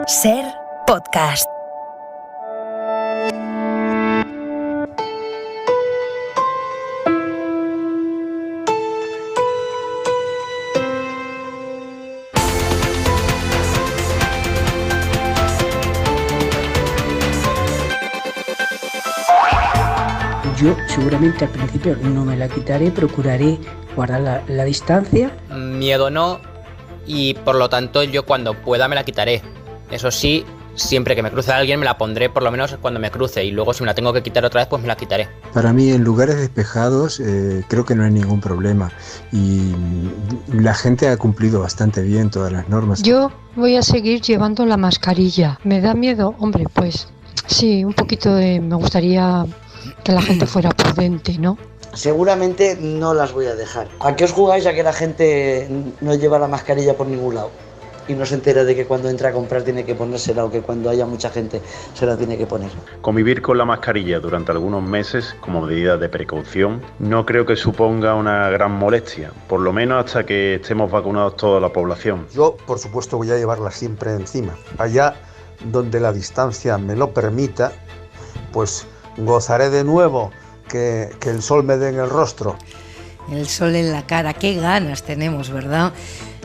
Ser podcast. Yo seguramente al principio no me la quitaré, procuraré guardar la distancia. Miedo no, y por lo tanto yo cuando pueda me la quitaré. Eso sí, siempre que me cruce alguien me la pondré por lo menos cuando me cruce, y luego si me la tengo que quitar otra vez pues me la quitaré. Para mí en lugares despejados creo que no hay ningún problema y la gente ha cumplido bastante bien todas las normas. Yo voy a seguir llevando la mascarilla. ¿Me da miedo? Hombre, pues sí, un poquito me gustaría que la gente fuera prudente, ¿no? Seguramente no las voy a dejar. ¿A qué os jugáis a que la gente no lleva la mascarilla por ningún lado? Y no se entera de que cuando entra a comprar tiene que ponérsela, o que cuando haya mucha gente se la tiene que poner. Convivir con la mascarilla durante algunos meses como medida de precaución no creo que suponga una gran molestia, por lo menos hasta que estemos vacunados toda la población. Yo, por supuesto, voy a llevarla siempre encima. Allá donde la distancia me lo permita, pues gozaré de nuevo que el sol me dé en el rostro. El sol en la cara, qué ganas tenemos, ¿verdad?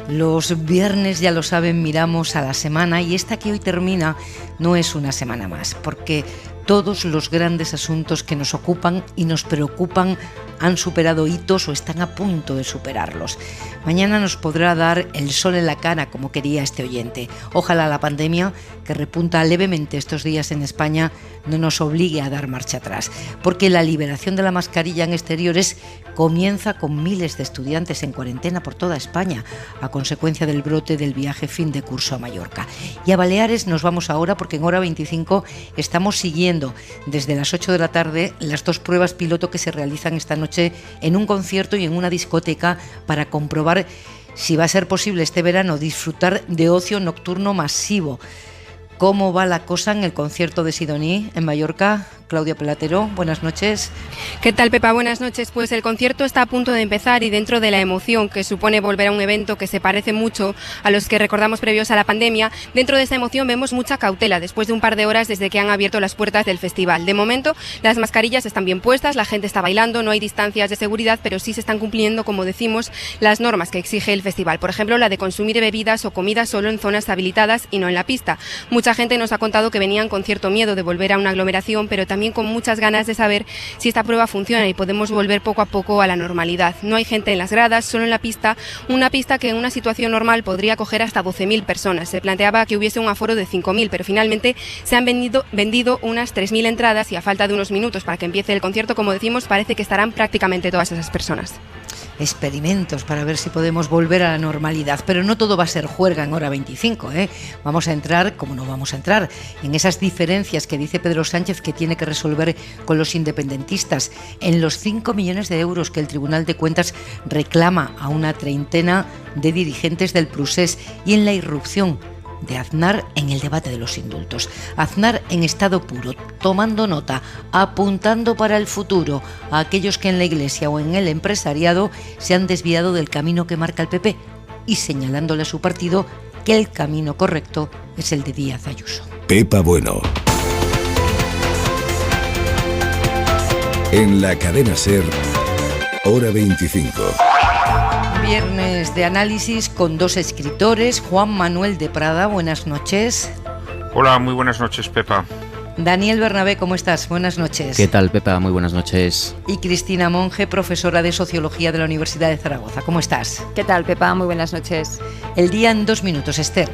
Los viernes, ya lo saben, miramos a la semana, y esta que hoy termina no es una semana más, porque todos los grandes asuntos que nos ocupan y nos preocupan han superado hitos o están a punto de superarlos. Mañana nos podrá dar el sol en la cara, como quería este oyente. Ojalá la pandemia, que repunta levemente estos días en España, no nos obligue a dar marcha atrás, porque la liberación de la mascarilla en exteriores comienza con miles de estudiantes en cuarentena por toda España, a consecuencia del brote del viaje fin de curso a Mallorca. Y a Baleares nos vamos ahora, porque en Hora 25 estamos siguiendo desde las 8 de la tarde las dos pruebas piloto que se realizan esta noche en un concierto y en una discoteca, para comprobar si va a ser posible este verano disfrutar de ocio nocturno masivo. ¿Cómo va la cosa en el concierto de Sidoní en Mallorca? Claudia Pelatero, buenas noches. ¿Qué tal, Pepa? Buenas noches. Pues el concierto está a punto de empezar, y dentro de la emoción que supone volver a un evento que se parece mucho a los que recordamos previos a la pandemia, dentro de esa emoción vemos mucha cautela después de un par de horas desde que han abierto las puertas del festival. De momento, las mascarillas están bien puestas, la gente está bailando, no hay distancias de seguridad, pero sí se están cumpliendo, como decimos, las normas que exige el festival. Por ejemplo, la de consumir bebidas o comida solo en zonas habilitadas y no en la pista. Mucha gente nos ha contado que venían con cierto miedo de volver a una aglomeración, pero también con muchas ganas de saber si esta prueba funciona y podemos volver poco a poco a la normalidad. No hay gente en las gradas, solo en la pista, una pista que en una situación normal podría acoger hasta 12.000 personas. Se planteaba que hubiese un aforo de 5.000, pero finalmente se han vendido unas 3.000 entradas, y a falta de unos minutos para que empiece el concierto, como decimos, parece que estarán prácticamente todas esas personas. Experimentos para ver si podemos volver a la normalidad, pero no todo va a ser juerga en Hora 25, ¿eh? Vamos a entrar, como no vamos a entrar, en esas diferencias que dice Pedro Sánchez que tiene que resolver con los independentistas, en los 5 millones de euros que el Tribunal de Cuentas reclama a una treintena de dirigentes del Procés, y en la irrupción de Aznar en el debate de los indultos. Aznar en estado puro, tomando nota, apuntando para el futuro a aquellos que en la Iglesia o en el empresariado se han desviado del camino que marca el PP, y señalándole a su partido que el camino correcto es el de Díaz Ayuso. Pepa Bueno. En la cadena SER, Hora 25. Viernes de análisis con dos escritores. Juan Manuel de Prada, buenas noches. Hola, muy buenas noches, Pepa. Daniel Bernabé, ¿cómo estás? Buenas noches. ¿Qué tal, Pepa? Muy buenas noches. Y Cristina Monge, profesora de Sociología de la Universidad de Zaragoza. ¿Cómo estás? ¿Qué tal, Pepa? Muy buenas noches. El día en 2 minutos, Esther.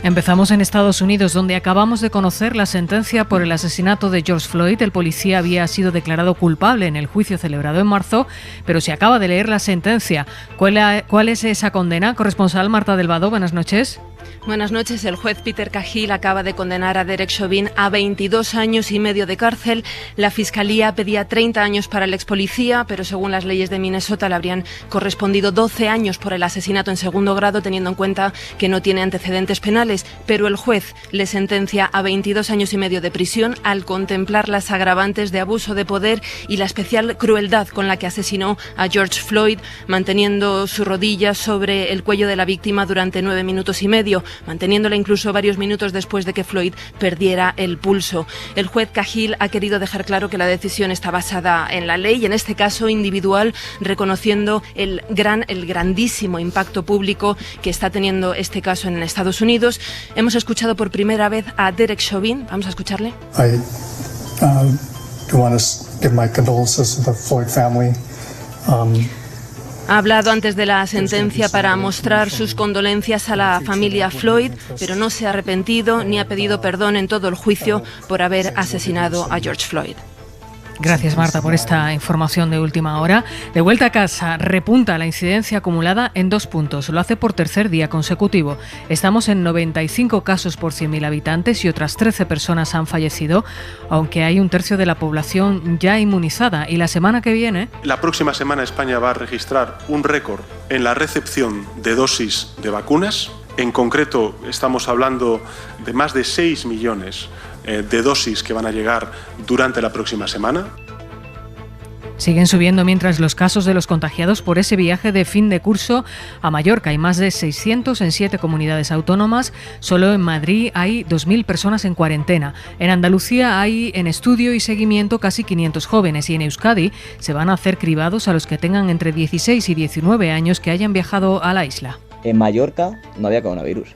Empezamos en Estados Unidos, donde acabamos de conocer la sentencia por el asesinato de George Floyd. El policía había sido declarado culpable en el juicio celebrado en marzo, pero se acaba de leer la sentencia. ¿Cuál es esa condena? Corresponsal Marta del Vado, buenas noches. Buenas noches. El juez Peter Cahill acaba de condenar a Derek Chauvin a 22 años y medio de cárcel. La Fiscalía pedía 30 años para el expolicía, pero según las leyes de Minnesota le habrían correspondido 12 años por el asesinato en segundo grado, teniendo en cuenta que no tiene antecedentes penales. Pero el juez le sentencia a 22 años y medio de prisión al contemplar las agravantes de abuso de poder y la especial crueldad con la que asesinó a George Floyd, manteniendo su rodilla sobre el cuello de la víctima durante 9 minutos y medio. medio, manteniéndola incluso varios minutos después de que Floyd perdiera el pulso. El juez Cahill ha querido dejar claro que la decisión está basada en la ley y en este caso individual, reconociendo el grandísimo impacto público que está teniendo este caso en Estados Unidos. Hemos escuchado por primera vez a Derek Chauvin. Vamos a escucharle. Give my condolences to the Floyd family. Ha hablado antes de la sentencia para mostrar sus condolencias a la familia Floyd, pero no se ha arrepentido ni ha pedido perdón en todo el juicio por haber asesinado a George Floyd. Gracias, Marta, por esta información de última hora. De vuelta a casa, repunta la incidencia acumulada en 2 puntos. Lo hace por tercer día consecutivo. Estamos en 95 casos por 100.000 habitantes y otras 13 personas han fallecido, aunque hay un tercio de la población ya inmunizada. Y la semana que viene... La próxima semana España va a registrar un récord en la recepción de dosis de vacunas. En concreto, estamos hablando de más de 6 millones de dosis que van a llegar durante la próxima semana. Siguen subiendo mientras los casos de los contagiados por ese viaje de fin de curso a Mallorca. Hay más de 600 en 7 comunidades autónomas. Solo en Madrid hay 2.000 personas en cuarentena. En Andalucía hay en estudio y seguimiento casi 500 jóvenes. Y en Euskadi se van a hacer cribados a los que tengan entre 16 y 19 años que hayan viajado a la isla. En Mallorca no había coronavirus.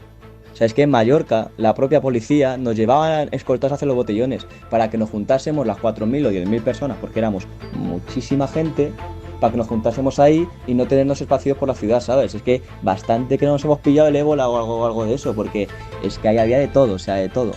O sea, es que en Mallorca la propia policía nos llevaba escoltados hacia los botellones para que nos juntásemos las 4.000 o 10.000 personas, porque éramos muchísima gente, para que nos juntásemos ahí y no tenernos espacios por la ciudad, ¿sabes? Es que bastante que no nos hemos pillado el ébola o algo de eso, porque es que ahí había de todo, o sea, de todo.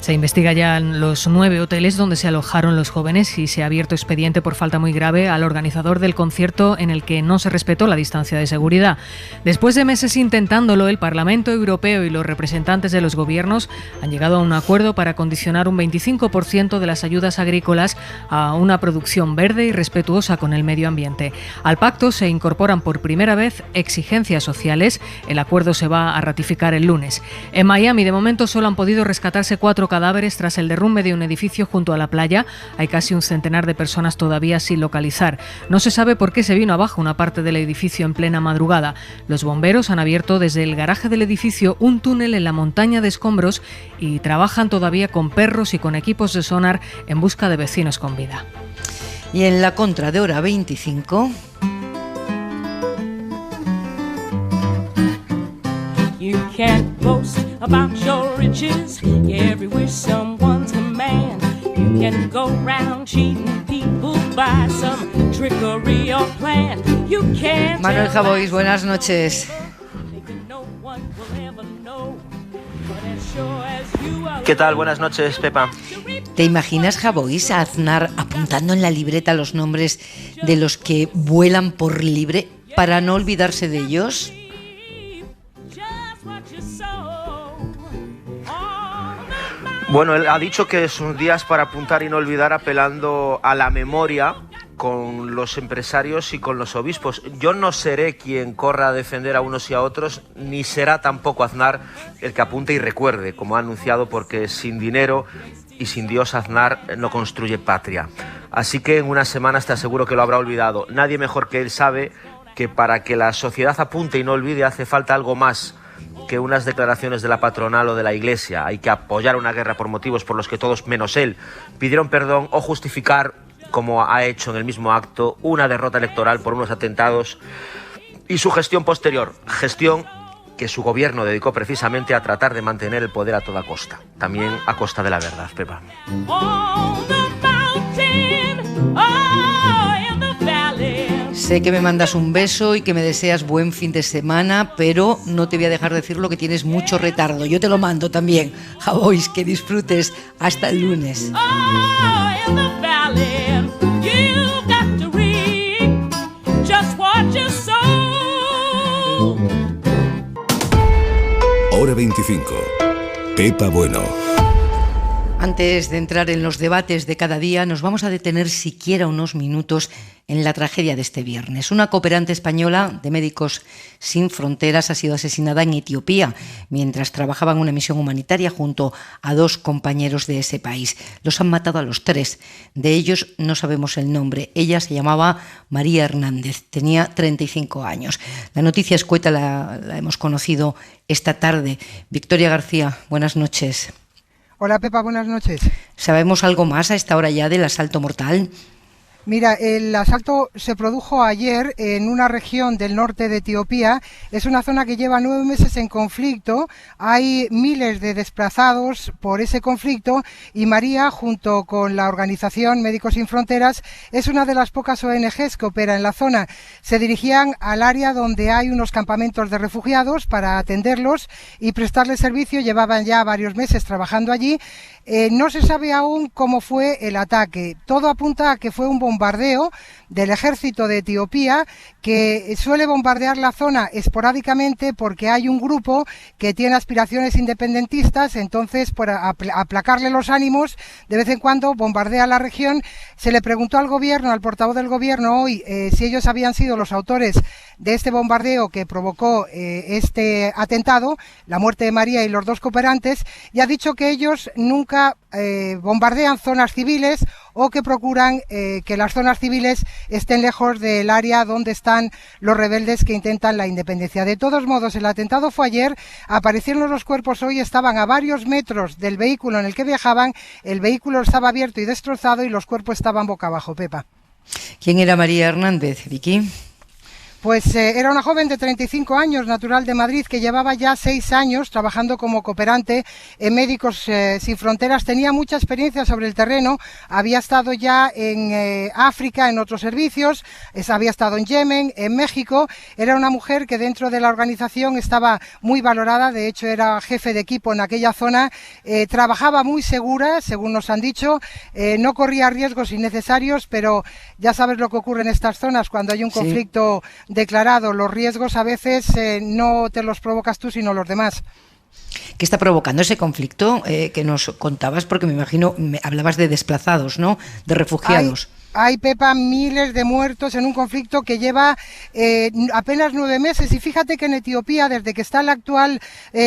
Se investiga ya en los 9 hoteles donde se alojaron los jóvenes y se ha abierto expediente por falta muy grave al organizador del concierto en el que no se respetó la distancia de seguridad. Después de meses intentándolo, el Parlamento Europeo y los representantes de los gobiernos han llegado a un acuerdo para condicionar un 25% de las ayudas agrícolas a una producción verde y respetuosa con el medio ambiente. Al pacto se incorporan por primera vez exigencias sociales. El acuerdo se va a ratificar el lunes. En Miami, de momento, solo han podido rescatarse 4 cadáveres tras el derrumbe de un edificio junto a la playa. Hay casi un centenar de personas todavía sin localizar. No se sabe por qué se vino abajo una parte del edificio en plena madrugada. Los bomberos han abierto desde el garaje del edificio un túnel en la montaña de escombros y trabajan todavía con perros y con equipos de sonar en busca de vecinos con vida. Y en la contra de hora 25... You can't boast about your riches. You're everywhere someone's a man. You can go round cheating people by some trickery or plan. You can't. Manuel Javois, buenas noches. ¿Qué tal? Buenas noches, Pepa. ¿Te imaginas, Javois, a Aznar apuntando en la libreta los nombres de los que vuelan por libre para no olvidarse de ellos? Bueno, él ha dicho que son días para apuntar y no olvidar, apelando a la memoria con los empresarios y con los obispos. Yo no seré quien corra a defender a unos y a otros, ni será tampoco Aznar el que apunte y recuerde, como ha anunciado, porque sin dinero y sin Dios Aznar no construye patria. Así que en unas semanas te aseguro que lo habrá olvidado. Nadie mejor que él sabe que para que la sociedad apunte y no olvide hace falta algo más que unas declaraciones de la patronal o de la Iglesia. Hay que apoyar una guerra por motivos por los que todos, menos él, pidieron perdón, o justificar, como ha hecho en el mismo acto, una derrota electoral por unos atentados y su gestión posterior, gestión que su gobierno dedicó precisamente a tratar de mantener el poder a toda costa, también a costa de la verdad, Pepa. Sé que me mandas un beso y que me deseas buen fin de semana, pero no te voy a dejar decirlo, que tienes mucho retardo. Yo te lo mando también. Javois, que disfrutes. Hasta el lunes. Hora 25. Pepa Bueno. Antes de entrar en los debates de cada día, nos vamos a detener siquiera unos minutos en la tragedia de este viernes. Una cooperante española de Médicos Sin Fronteras ha sido asesinada en Etiopía mientras trabajaba en una misión humanitaria junto a 2 compañeros de ese país. Los han matado a los 3. De ellos no sabemos el nombre. Ella se llamaba María Hernández, tenía 35 años. La noticia escueta la hemos conocido esta tarde. Victoria García, buenas noches. Hola Pepa, buenas noches. ¿Sabemos algo más a esta hora ya del asalto mortal? Mira, el asalto se produjo ayer en una región del norte de Etiopía. Es una zona que lleva 9 meses en conflicto. Hay miles de desplazados por ese conflicto y María, junto con la organización Médicos Sin Fronteras, es una de las pocas ONGs que opera en la zona. Se dirigían al área donde hay unos campamentos de refugiados para atenderlos y prestarles servicio. Llevaban ya varios meses trabajando allí. No se sabe aún cómo fue el ataque. Todo apunta a que fue un bombardeo del ejército de Etiopía, que suele bombardear la zona esporádicamente porque hay un grupo que tiene aspiraciones independentistas. Entonces, para aplacarle los ánimos, de vez en cuando bombardea la región. Se le preguntó al gobierno, al portavoz del gobierno hoy, si ellos habían sido los autores de este bombardeo que provocó este atentado, la muerte de María y los 2 cooperantes, y ha dicho que ellos nunca bombardean zonas civiles o que procuran que las zonas civiles estén lejos del área donde están los rebeldes que intentan la independencia. De todos modos, el atentado fue ayer, aparecieron los cuerpos hoy, estaban a varios metros del vehículo en el que viajaban, el vehículo estaba abierto y destrozado y los cuerpos estaban boca abajo, Pepa. ¿Quién era María Hernández, Vicky? Pues era una joven de 35 años, natural de Madrid, que llevaba ya 6 años trabajando como cooperante en Médicos Sin Fronteras. Tenía mucha experiencia sobre el terreno, había estado ya en África en otros servicios, había estado en Yemen, en México. Era una mujer que dentro de la organización estaba muy valorada, de hecho era jefe de equipo en aquella zona, trabajaba muy segura, según nos han dicho, no corría riesgos innecesarios, pero ya sabes lo que ocurre en estas zonas cuando hay un conflicto declarado. Los riesgos a veces no te los provocas tú, sino los demás. ¿Qué está provocando ese conflicto que nos contabas? Porque me imagino, hablabas de desplazados, ¿no? De refugiados. Hay, Pepa, miles de muertos en un conflicto que lleva apenas 9 meses. Y fíjate que en Etiopía, desde que está el actual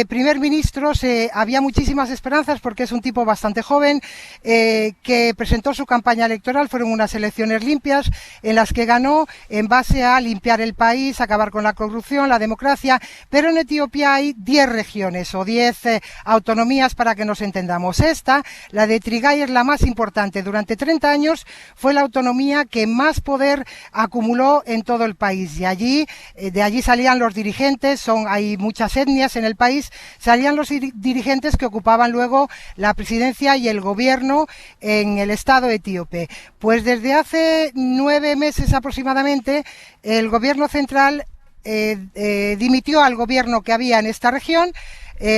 primer ministro, había muchísimas esperanzas porque es un tipo bastante joven que presentó su campaña electoral. Fueron unas elecciones limpias en las que ganó en base a limpiar el país, acabar con la corrupción, la democracia. Pero en Etiopía hay 10 regiones o 10 autonomías, para que nos entendamos. Esta, la de Tigray, es la más importante. Durante 30 años fue la autonomía que más poder acumuló en todo el país, y de allí salían los dirigentes. Hay muchas etnias en el país, salían los dirigentes que ocupaban luego la presidencia y el gobierno en el estado etíope. Pues desde hace 9 meses aproximadamente el gobierno central dimitió al gobierno que había en esta región.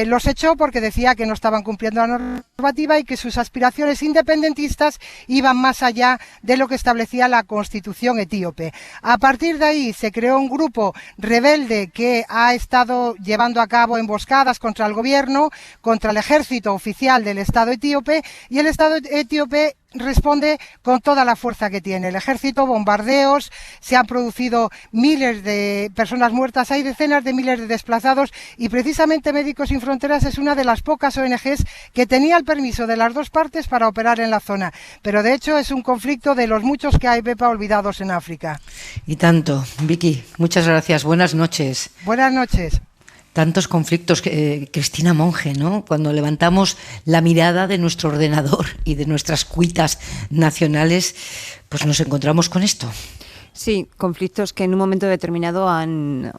Los echó porque decía que no estaban cumpliendo la normativa y que sus aspiraciones independentistas iban más allá de lo que establecía la Constitución etíope. A partir de ahí se creó un grupo rebelde que ha estado llevando a cabo emboscadas contra el gobierno, contra el ejército oficial del Estado etíope, y el Estado etíope responde con toda la fuerza que tiene. El ejército, bombardeos, se han producido miles de personas muertas, hay decenas de miles de desplazados, y precisamente Médicos Sin Fronteras es una de las pocas ONGs que tenía el permiso de las 2 partes para operar en la zona. Pero de hecho es un conflicto de los muchos que hay, Pepa, olvidados en África. Y tanto. Vicky, muchas gracias. Buenas noches. Buenas noches. Tantos conflictos, Cristina Monge, ¿no? Cuando levantamos la mirada de nuestro ordenador y de nuestras cuitas nacionales, pues nos encontramos con esto. Sí, conflictos que en un momento determinado han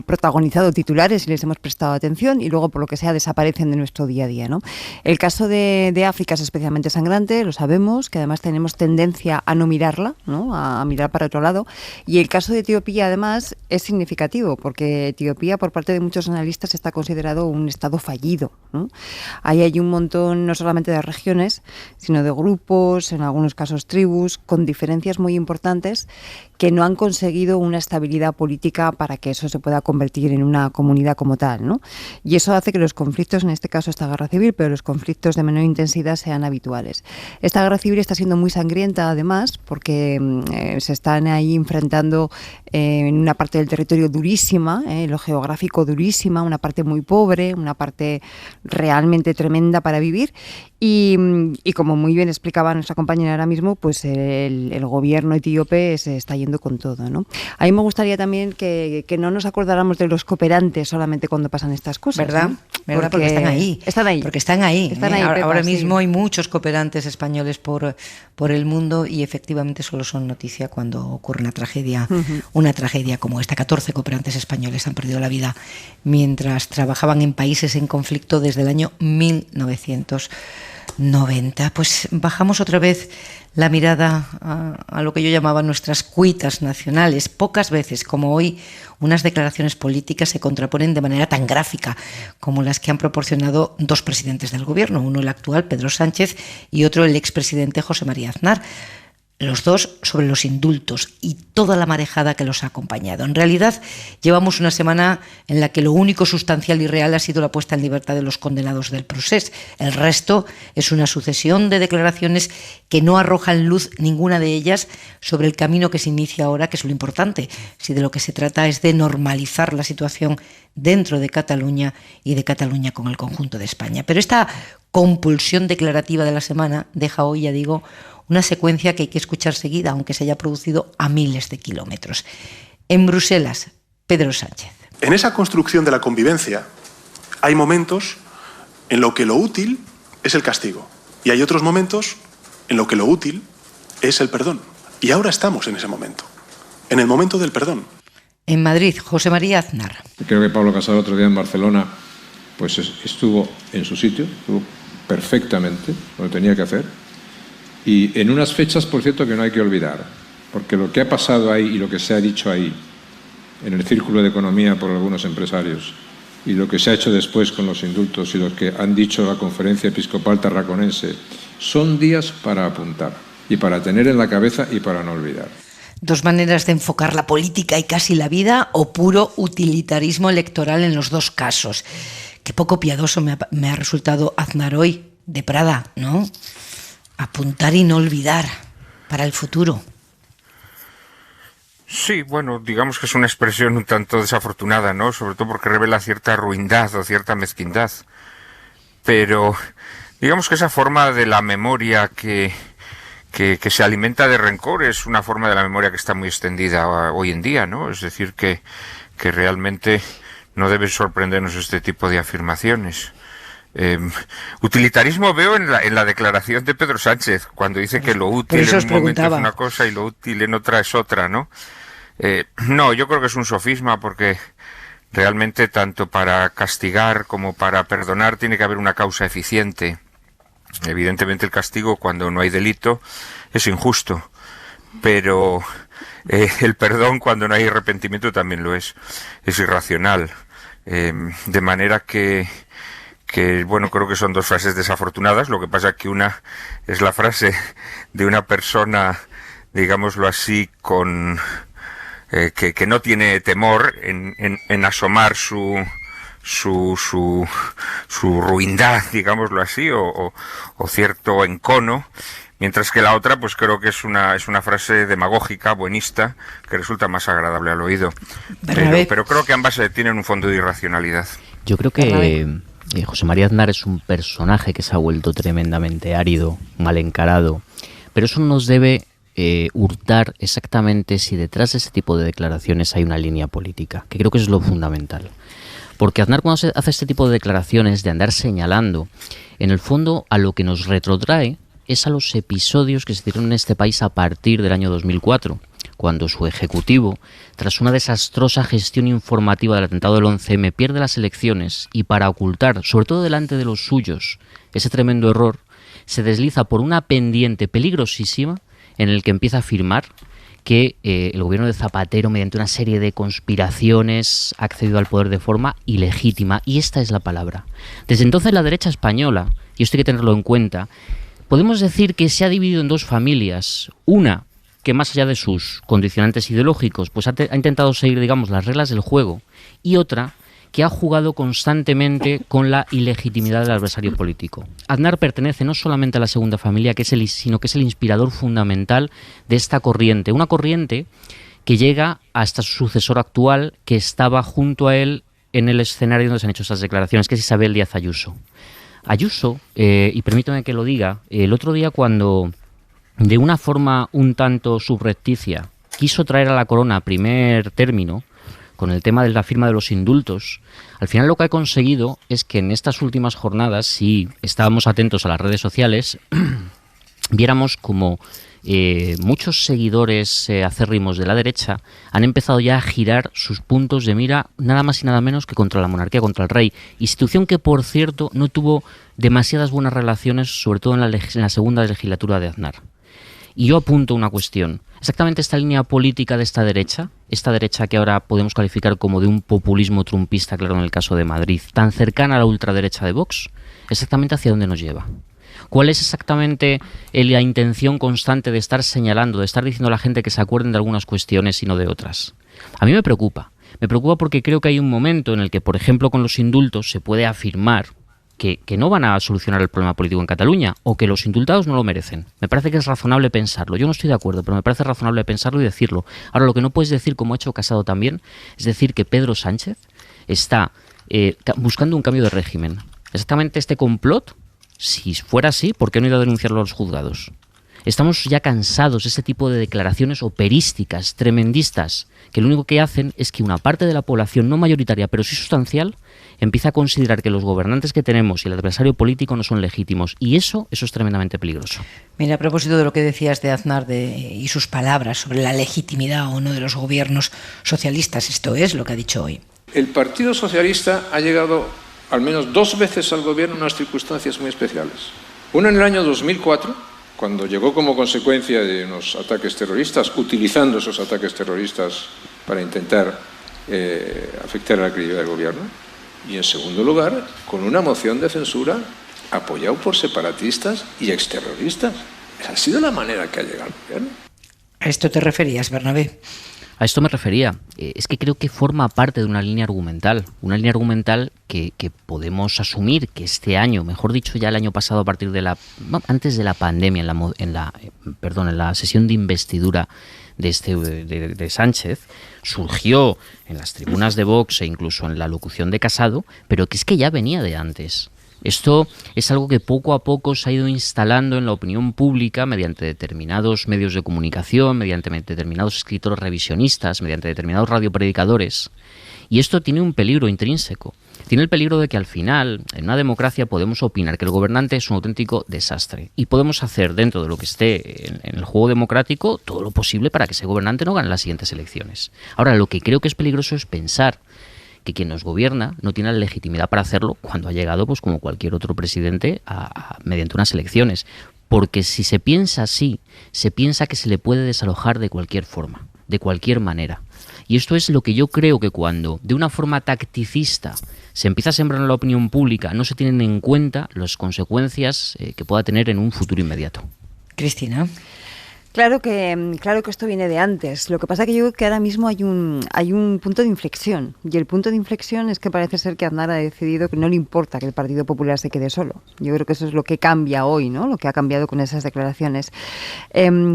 protagonizado titulares y les hemos prestado atención y luego, por lo que sea, desaparecen de nuestro día a día, ¿no? El caso de África es especialmente sangrante, lo sabemos, que además tenemos tendencia a no mirarla, ¿no? A mirar para otro lado. Y el caso de Etiopía, además, es significativo porque Etiopía, por parte de muchos analistas, está considerado un estado fallido, ¿no? Ahí hay un montón, no solamente de regiones, sino de grupos, en algunos casos tribus, con diferencias muy importantes que no han conseguido una estabilidad política para que eso se pueda convertir en una comunidad como tal, ¿no? Y eso hace que los conflictos, en este caso esta guerra civil, pero los conflictos de menor intensidad sean habituales. Esta guerra civil está siendo muy sangrienta, además, porque se están ahí enfrentando en una parte del territorio durísima, lo geográfico durísima, una parte muy pobre, una parte realmente tremenda para vivir. Y como muy bien explicaba nuestra compañera ahora mismo, pues el gobierno etíope se está yendo con todo, ¿no? A mí me gustaría también que no nos acordáramos de los cooperantes solamente cuando pasan estas cosas, ¿verdad? ¿no? Porque están ahí. Porque están ahí. Están ahí, Pepa, ahora sí. mismo hay muchos cooperantes españoles por el mundo y efectivamente solo son noticia cuando ocurre una tragedia como esta. 14 cooperantes españoles han perdido la vida mientras trabajaban en países en conflicto desde el año 1990. Pues bajamos otra vez la mirada a lo que yo llamaba nuestras cuitas nacionales. Pocas veces, como hoy, unas declaraciones políticas se contraponen de manera tan gráfica como las que han proporcionado dos presidentes del gobierno, uno el actual, Pedro Sánchez, y otro el expresidente José María Aznar. Los dos sobre los indultos y toda la marejada que los ha acompañado. En realidad, llevamos una semana en la que lo único sustancial y real ha sido la puesta en libertad de los condenados del procés. El resto es una sucesión de declaraciones que no arrojan luz, ninguna de ellas, sobre el camino que se inicia ahora, que es lo importante, si de lo que se trata es de normalizar la situación dentro de Cataluña y de Cataluña con el conjunto de España. Pero esta compulsión declarativa de la semana deja hoy, ya digo, una secuencia que hay que escuchar seguida, aunque se haya producido a miles de kilómetros. En Bruselas, Pedro Sánchez. En esa construcción de la convivencia hay momentos en lo que lo útil es el castigo y hay otros momentos en lo que lo útil es el perdón. Y ahora estamos en ese momento, en el momento del perdón. En Madrid, José María Aznar. Creo que Pablo Casado otro día en Barcelona pues estuvo en su sitio, estuvo perfectamente lo que tenía que hacer. Y en unas fechas, por cierto, que no hay que olvidar, porque lo que ha pasado ahí y lo que se ha dicho ahí, en el círculo de economía por algunos empresarios, y lo que se ha hecho después con los indultos y lo que han dicho la Conferencia Episcopal Tarraconense, son días para apuntar y para tener en la cabeza y para no olvidar. Dos maneras de enfocar la política y casi la vida, o puro utilitarismo electoral en los dos casos. Qué poco piadoso me ha resultado Aznar hoy, de Prada, ¿no? Apuntar y no olvidar para el futuro. Sí, bueno, digamos que es una expresión un tanto desafortunada, ¿no? Sobre todo porque revela cierta ruindad o cierta mezquindad. Pero digamos que esa forma de la memoria que se alimenta de rencor es una forma de la memoria que está muy extendida hoy en día, ¿no? Es decir, que realmente no debe sorprendernos este tipo de afirmaciones. Utilitarismo veo en la declaración de Pedro Sánchez, cuando dice que lo útil en un momento es una cosa y lo útil en otra es otra, ¿no? No, yo creo que es un sofisma, porque realmente tanto para castigar como para perdonar tiene que haber una causa eficiente. Evidentemente el castigo, cuando no hay delito, es injusto, pero el perdón, cuando no hay arrepentimiento, también lo es irracional. De manera que bueno, creo que son dos frases desafortunadas. Lo que pasa es que una es la frase de una persona, digámoslo así, con que no tiene temor en asomar su ruindad, digámoslo así, o cierto encono, mientras que la otra, pues creo que es una frase demagógica, buenista, que resulta más agradable al oído. Pero creo que ambas tienen un fondo de irracionalidad. Yo creo que José María Aznar es un personaje que se ha vuelto tremendamente árido, mal encarado, pero eso nos debe hurtar exactamente si detrás de ese tipo de declaraciones hay una línea política, que creo que es lo fundamental. Porque Aznar, cuando hace este tipo de declaraciones de andar señalando, en el fondo a lo que nos retrotrae es a los episodios que se dieron en este país a partir del año 2004, cuando su ejecutivo, tras una desastrosa gestión informativa del atentado del 11M, pierde las elecciones y, para ocultar, sobre todo delante de los suyos, ese tremendo error, se desliza por una pendiente peligrosísima en el que empieza a afirmar que el gobierno de Zapatero, mediante una serie de conspiraciones, ha accedido al poder de forma ilegítima. Y esta es la palabra. Desde entonces la derecha española, y esto hay que tenerlo en cuenta, podemos decir que se ha dividido en dos familias. Una que más allá de sus condicionantes ideológicos, pues ha intentado seguir, digamos, las reglas del juego, y otra que ha jugado constantemente con la ilegitimidad del adversario político. Aznar pertenece no solamente a la segunda familia, sino que es el inspirador fundamental de esta corriente, una corriente que llega hasta su sucesor actual, que estaba junto a él en el escenario donde se han hecho esas declaraciones, que es Isabel Díaz Ayuso. Ayuso, y permítame que lo diga, el otro día cuando de una forma un tanto subrepticia quiso traer a la corona primer término con el tema de la firma de los indultos, al final lo que ha conseguido es que en estas últimas jornadas, si estábamos atentos a las redes sociales, viéramos como muchos seguidores acérrimos de la derecha han empezado ya a girar sus puntos de mira nada más y nada menos que contra la monarquía, contra el rey, institución que, por cierto, no tuvo demasiadas buenas relaciones, sobre todo en la segunda legislatura de Aznar. Y yo apunto una cuestión. Exactamente esta línea política de esta derecha que ahora podemos calificar como de un populismo trumpista, claro, en el caso de Madrid, tan cercana a la ultraderecha de Vox, exactamente hacia dónde nos lleva. ¿Cuál es exactamente la intención constante de estar señalando, de estar diciendo a la gente que se acuerden de algunas cuestiones y no de otras? A mí me preocupa porque creo que hay un momento en el que, por ejemplo, con los indultos se puede afirmar que no van a solucionar el problema político en Cataluña o que los indultados no lo merecen. Me parece que es razonable pensarlo. Yo no estoy de acuerdo, pero me parece razonable pensarlo y decirlo. Ahora, lo que no puedes decir, como ha hecho Casado también, es decir que Pedro Sánchez está buscando un cambio de régimen. Exactamente este complot, si fuera así, ¿por qué no ir a denunciarlo a los juzgados? Estamos ya cansados de ese tipo de declaraciones operísticas, tremendistas, que lo único que hacen es que una parte de la población, no mayoritaria, pero sí sustancial, empieza a considerar que los gobernantes que tenemos y el adversario político no son legítimos. Y eso es tremendamente peligroso. Mira, a propósito de lo que decías de Aznar y sus palabras sobre la legitimidad o no de los gobiernos socialistas, esto es lo que ha dicho hoy. El Partido Socialista ha llegado al menos 2 veces al gobierno en unas circunstancias muy especiales. Una en el año 2004, cuando llegó como consecuencia de unos ataques terroristas, utilizando esos ataques terroristas para intentar afectar a la credibilidad del gobierno. Y en segundo lugar, con una moción de censura apoyado por separatistas y exterroristas. Esa ha sido la manera que ha llegado el gobierno. ¿A esto te referías, Bernabé? A esto me refería. Es que creo que forma parte de una línea argumental que podemos asumir que este año, mejor dicho ya el año pasado, a partir de antes de la pandemia, en la sesión de investidura de Sánchez, surgió en las tribunas de Vox e incluso en la locución de Casado, pero que es que ya venía de antes. Esto es algo que poco a poco se ha ido instalando en la opinión pública mediante determinados medios de comunicación, mediante determinados escritores revisionistas, mediante determinados radiopredicadores. Y esto tiene un peligro intrínseco. Tiene el peligro de que al final, en una democracia, podemos opinar que el gobernante es un auténtico desastre. Y podemos hacer, dentro de lo que esté en el juego democrático, todo lo posible para que ese gobernante no gane las siguientes elecciones. Ahora, lo que creo que es peligroso es pensar que quien nos gobierna no tiene la legitimidad para hacerlo cuando ha llegado, pues como cualquier otro presidente, mediante unas elecciones. Porque si se piensa así, se piensa que se le puede desalojar de cualquier forma, de cualquier manera. Y esto es lo que yo creo que cuando, de una forma tacticista, se empieza a sembrar en la opinión pública, no se tienen en cuenta las consecuencias que pueda tener en un futuro inmediato. Cristina. Claro que esto viene de antes. Lo que pasa es que yo creo que ahora mismo hay un punto de inflexión. Y el punto de inflexión es que parece ser que Aznar ha decidido que no le importa que el Partido Popular se quede solo. Yo creo que eso es lo que cambia hoy, ¿no? Lo que ha cambiado con esas declaraciones.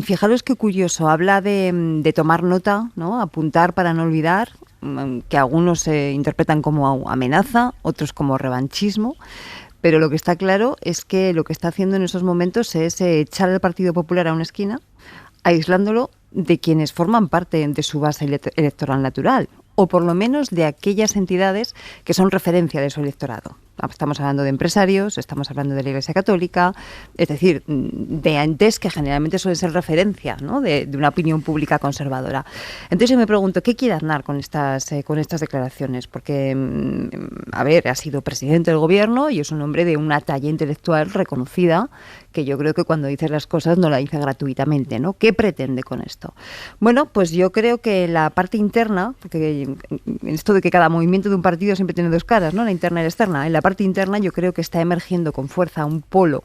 Fijaros qué curioso. Habla de tomar nota, ¿no? Apuntar para no olvidar, que algunos se interpretan como amenaza, otros como revanchismo. Pero lo que está claro es que lo que está haciendo en esos momentos es echar al Partido Popular a una esquina, aislándolo de quienes forman parte de su base electoral natural, o por lo menos de aquellas entidades que son referencia de su electorado. Estamos hablando de empresarios, estamos hablando de la Iglesia Católica, es decir, de entes que generalmente suelen ser referencia, ¿no? de una opinión pública conservadora. Entonces yo me pregunto, ¿qué quiere Aznar con estas declaraciones? Porque, ha sido presidente del gobierno y es un hombre de una talla intelectual reconocida, que yo creo que cuando dice las cosas no la dice gratuitamente, ¿no? ¿Qué pretende con esto? Bueno, pues yo creo que la parte interna, porque en esto de que cada movimiento de un partido siempre tiene 2 caras, ¿no? La interna y la externa. En la parte interna yo creo que está emergiendo con fuerza un polo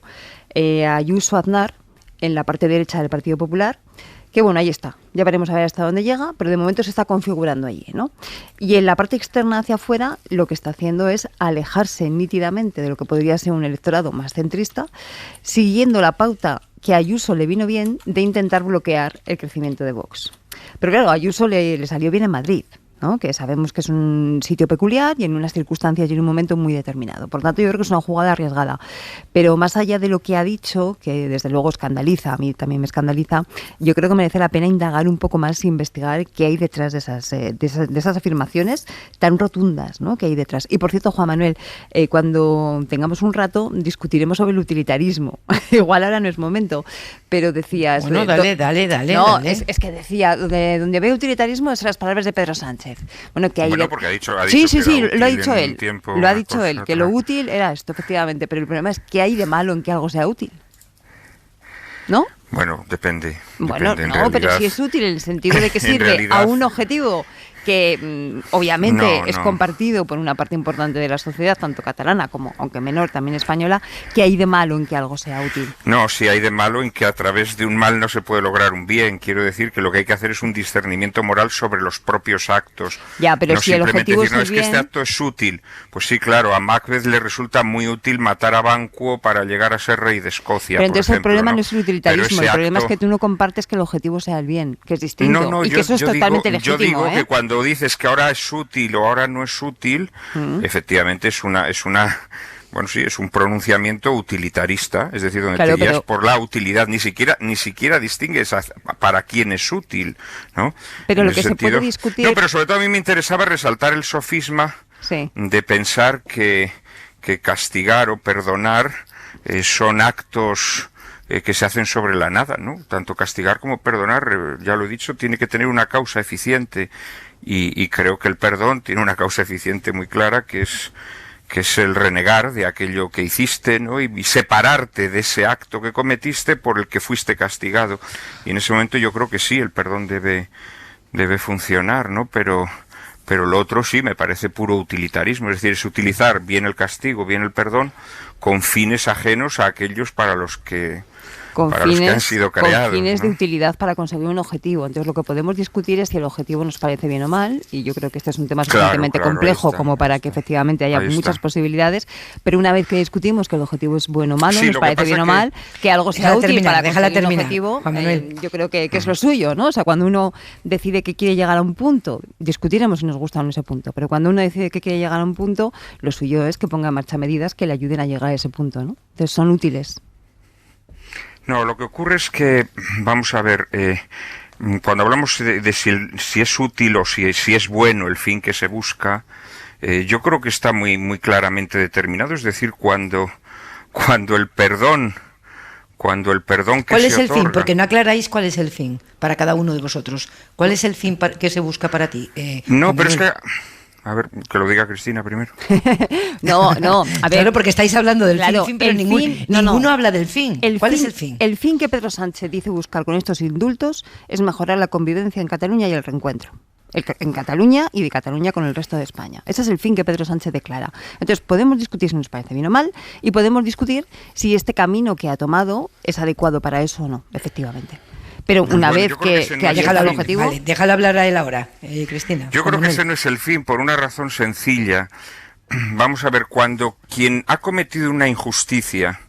Ayuso-Aznar en la parte derecha del Partido Popular, Que bueno, ahí está. Ya veremos a ver hasta dónde llega, pero de momento se está configurando allí, ¿no? Y en la parte externa hacia afuera, lo que está haciendo es alejarse nítidamente de lo que podría ser un electorado más centrista, siguiendo la pauta que a Ayuso le vino bien de intentar bloquear el crecimiento de Vox. Pero claro, a Ayuso le salió bien en Madrid, ¿no? Que sabemos que es un sitio peculiar y en unas circunstancias y en un momento muy determinado. Por tanto, yo creo que es una jugada arriesgada. Pero más allá de lo que ha dicho, que desde luego escandaliza, a mí también me escandaliza, yo creo que merece la pena indagar un poco más e investigar qué hay detrás de esas afirmaciones tan rotundas, ¿no? Que hay detrás. Y por cierto, Juan Manuel, cuando tengamos un rato discutiremos sobre el utilitarismo. Igual ahora no es momento, pero decías... Bueno, dale. No, es que decía, donde veo utilitarismo es las palabras de Pedro Sánchez. Bueno, que hay porque ha dicho sí, que lo ha dicho él. Lo ha dicho él, que lo otra. útil era esto, efectivamente. Pero el problema es que hay de malo en que algo sea útil, ¿no? Bueno, depende. Bueno, depende, no, pero sí es útil en el sentido de que sirve realidad, a un objetivo que obviamente es compartido por una parte importante de la sociedad, tanto catalana como, aunque menor, también española. ¿Qué hay de malo en que algo sea útil? No, sí hay de malo en que a través de un mal no se puede lograr un bien. Quiero decir que lo que hay que hacer es un discernimiento moral sobre los propios actos. Ya, pero no si el objetivo decir, no, es que este acto es útil. Pues sí, claro, a Macbeth le resulta muy útil matar a Banquo para llegar a ser rey de Escocia. Pero entonces por ejemplo, el problema no es el utilitarismo, el problema es acto... que tú no compartes que el objetivo sea el bien, que es distinto. Y que eso es totalmente legítimo. Yo digo que cuando dices que ahora es útil o ahora no es útil, efectivamente es una bueno, sí, es un pronunciamiento utilitarista, es decir, donde te guías por la utilidad, ni siquiera distingues para quién es útil, ¿no? Pero lo que se puede discutir... No, pero sobre todo a mí me interesaba resaltar el sofisma de pensar que castigar o perdonar son actos que se hacen sobre la nada, ¿no? Tanto castigar como perdonar, ya lo he dicho, tiene que tener una causa eficiente. Y creo que el perdón tiene una causa eficiente muy clara, que es el renegar de aquello que hiciste, ¿no? Y separarte de ese acto que cometiste por el que fuiste castigado. Y en ese momento yo creo que sí, el perdón debe funcionar, ¿no? Pero lo otro sí me parece puro utilitarismo, es decir, es utilizar bien el castigo, bien el perdón, con fines ajenos a aquellos para los que han sido creados. Con fines ¿no? de utilidad para conseguir un objetivo. Entonces lo que podemos discutir es si el objetivo nos parece bien o mal, y yo creo que este es un tema suficientemente complejo como para que efectivamente haya muchas posibilidades, pero una vez que discutimos que el objetivo es bueno o malo, nos parece bien o mal, que algo sea útil para conseguir un objetivo, yo creo que es lo suyo, ¿no? O sea, cuando uno decide que quiere llegar a un punto, discutiremos si nos gusta o no ese punto, pero cuando uno decide que quiere llegar a un punto, lo suyo es que ponga en marcha medidas que le ayuden a llegar a ese punto, ¿no? Entonces son útiles. No, lo que ocurre es que, vamos a ver, cuando hablamos de si es útil o si es bueno el fin que se busca, yo creo que está muy, muy claramente determinado. Es decir, cuando el perdón que ¿Cuál es se el fin? otorga... Porque no aclaráis cuál es el fin para cada uno de vosotros. ¿Cuál es el fin que se busca para ti? No, pero es que... A ver, que lo diga Cristina primero. No, a ver. Claro, porque estáis hablando del fin, pero ninguno habla del fin. ¿Cuál es el fin? El fin que Pedro Sánchez dice buscar con estos indultos es mejorar la convivencia en Cataluña y el reencuentro. En Cataluña y de Cataluña con el resto de España. Ese es el fin que Pedro Sánchez declara. Entonces podemos discutir si nos parece bien o mal, y podemos discutir si este camino que ha tomado es adecuado para eso o no, efectivamente. Pero una vez que ha llegado al objetivo... Vale, déjalo hablar a él ahora, Cristina. Yo creo que ese no es el fin, por una razón sencilla. Vamos a ver, cuando quien ha cometido una injusticia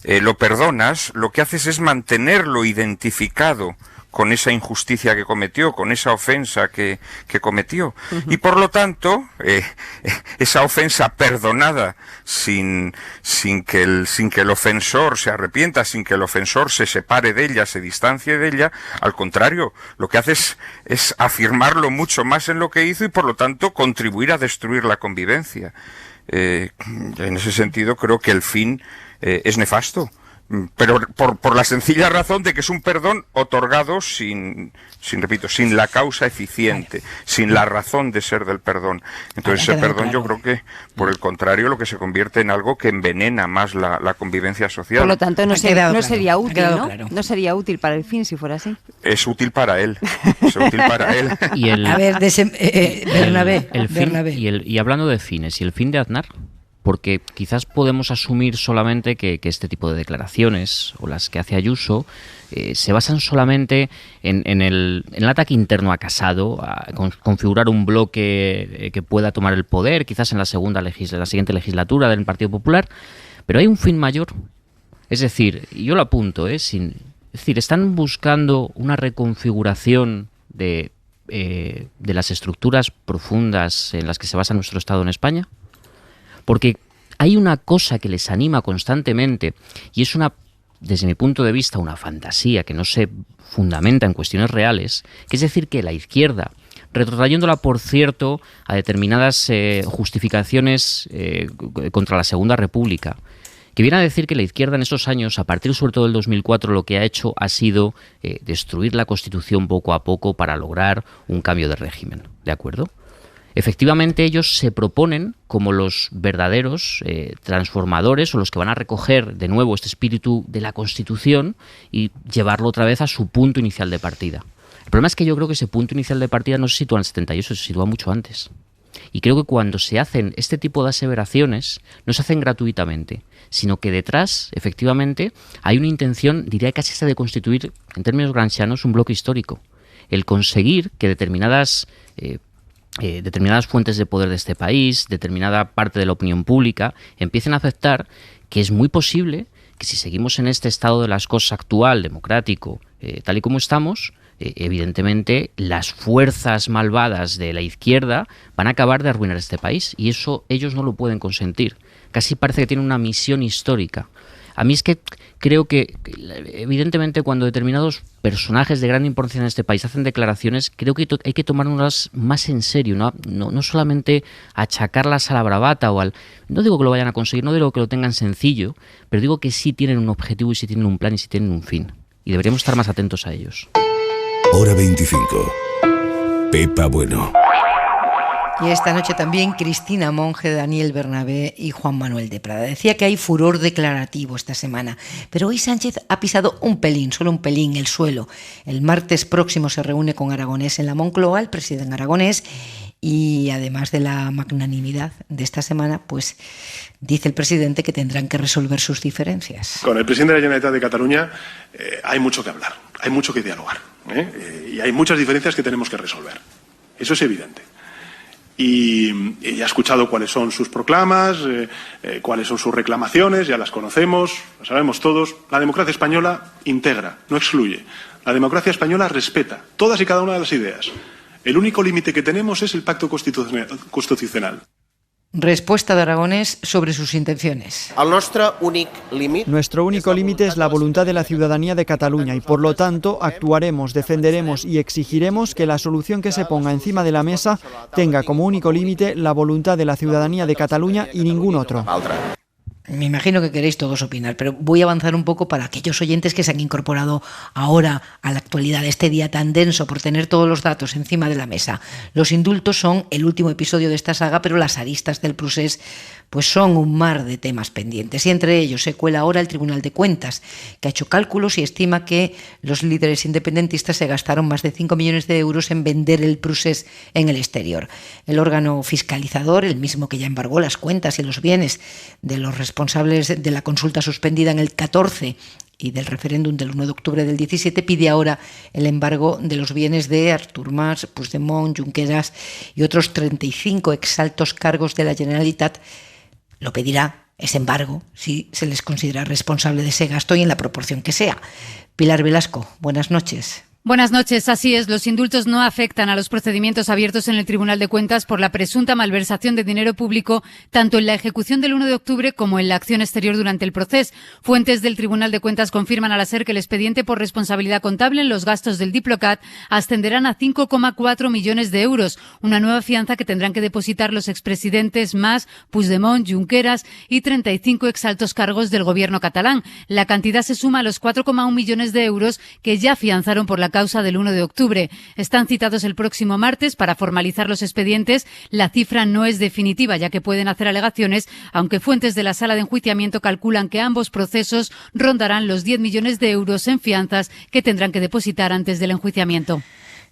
lo perdonas, lo que haces es mantenerlo identificado con esa injusticia que cometió, con esa ofensa que cometió. Y por lo tanto, esa ofensa perdonada sin que el ofensor se arrepienta, sin que el ofensor se separe de ella, se distancie de ella, al contrario, lo que hace es afirmarlo mucho más en lo que hizo y por lo tanto contribuir a destruir la convivencia. En ese sentido creo que el fin es nefasto. Pero por la sencilla razón de que es un perdón otorgado sin la causa eficiente, sin la razón de ser del perdón. Entonces ese perdón yo creo que, por el contrario, lo que se convierte en algo que envenena más la convivencia social. Por lo tanto, no sería útil, ¿no? Claro. No sería útil para el fin si fuera así. Es útil para él. Es útil para él. A ver, Bernabé. Y hablando de fines, ¿y el fin de Aznar? porque quizás podemos asumir solamente que este tipo de declaraciones, o las que hace Ayuso, se basan solamente en el ataque interno a Casado, a configurar un bloque que pueda tomar el poder, quizás en la siguiente legislatura del Partido Popular, pero hay un fin mayor. Es decir, y yo lo apunto, es decir, están buscando una reconfiguración de las estructuras profundas en las que se basa nuestro Estado en España. Porque hay una cosa que les anima constantemente y es desde mi punto de vista, una fantasía que no se fundamenta en cuestiones reales, que es decir que la izquierda, retrotrayéndola, por cierto, a determinadas justificaciones contra la Segunda República, que viene a decir que la izquierda en esos años, a partir sobre todo del 2004, lo que ha hecho ha sido destruir la Constitución poco a poco para lograr un cambio de régimen, ¿de acuerdo? Efectivamente, ellos se proponen como los verdaderos transformadores, o los que van a recoger de nuevo este espíritu de la Constitución y llevarlo otra vez a su punto inicial de partida. El problema es que yo creo que ese punto inicial de partida no se sitúa en el 78, se sitúa mucho antes. Y creo que cuando se hacen este tipo de aseveraciones, no se hacen gratuitamente, sino que detrás, efectivamente, hay una intención, diría casi hasta de constituir, en términos gramscianos, un bloque histórico. El conseguir que determinadas fuentes de poder de este país, determinada parte de la opinión pública, empiecen a aceptar que es muy posible que si seguimos en este estado de las cosas actual, democrático, tal y como estamos, evidentemente las fuerzas malvadas de la izquierda van a acabar de arruinar este país, y eso ellos no lo pueden consentir. Casi parece que tienen una misión histórica. A mí es que creo que, evidentemente, cuando determinados personajes de gran importancia en este país hacen declaraciones, creo que hay que tomárnoslas más en serio, no solamente achacarlas a la bravata o al... No digo que lo vayan a conseguir, no digo que lo tengan sencillo, pero digo que sí tienen un objetivo y sí tienen un plan y sí tienen un fin. Y deberíamos estar más atentos a ellos. Hora 25. Pepa Bueno. Y esta noche también Cristina Monge, Daniel Bernabé y Juan Manuel de Prada. Decía que hay furor declarativo esta semana, pero hoy Sánchez ha pisado un pelín, solo un pelín, el suelo. El martes próximo se reúne con Aragonés en la Moncloa, el presidente Aragonés, y además de la magnanimidad de esta semana, pues dice el presidente que tendrán que resolver sus diferencias. Con el presidente de la Generalitat de Cataluña hay mucho que hablar, hay mucho que dialogar, y hay muchas diferencias que tenemos que resolver. Eso es evidente. Y ha escuchado cuáles son sus proclamas, cuáles son sus reclamaciones, ya las conocemos, las sabemos todos. La democracia española integra, no excluye. La democracia española respeta todas y cada una de las ideas. El único límite que tenemos es el pacto constitucional. Respuesta de Aragonés sobre sus intenciones. Nuestro único límite es la voluntad de la ciudadanía de Cataluña y, por lo tanto, actuaremos, defenderemos y exigiremos que la solución que se ponga encima de la mesa tenga como único límite la voluntad de la ciudadanía de Cataluña y ningún otro. Me imagino que queréis todos opinar, pero voy a avanzar un poco para aquellos oyentes que se han incorporado ahora a la actualidad de este día tan denso por tener todos los datos encima de la mesa. Los indultos son el último episodio de esta saga, pero las aristas del procés pues son un mar de temas pendientes, y entre ellos se cuela ahora el Tribunal de Cuentas, que ha hecho cálculos y estima que los líderes independentistas se gastaron más de 5 millones de euros en vender el procés en el exterior. El órgano fiscalizador, el mismo que ya embargó las cuentas y los bienes de los responsables de la consulta suspendida en el 14 y del referéndum del 1 de octubre del 17, pide ahora el embargo de los bienes de Artur Mas, Puigdemont, Junqueras y otros 35 exaltos cargos de la Generalitat. Lo pedirá ese embargo si se les considera responsable de ese gasto y en la proporción que sea. Pilar Velasco, buenas noches. Buenas noches, así es. Los indultos no afectan a los procedimientos abiertos en el Tribunal de Cuentas por la presunta malversación de dinero público, tanto en la ejecución del 1 de octubre como en la acción exterior durante el proceso. Fuentes del Tribunal de Cuentas confirman a la SER que el expediente por responsabilidad contable en los gastos del Diplocat ascenderán a 5,4 millones de euros, una nueva fianza que tendrán que depositar los expresidentes Mas, Puigdemont, Junqueras y 35 exaltos cargos del gobierno catalán. La cantidad se suma a los 4,1 millones de euros que ya afianzaron por la causa del 1 de octubre. Están citados el próximo martes para formalizar los expedientes. La cifra no es definitiva, ya que pueden hacer alegaciones, aunque fuentes de la sala de enjuiciamiento calculan que ambos procesos rondarán los 10 millones de euros en fianzas que tendrán que depositar antes del enjuiciamiento.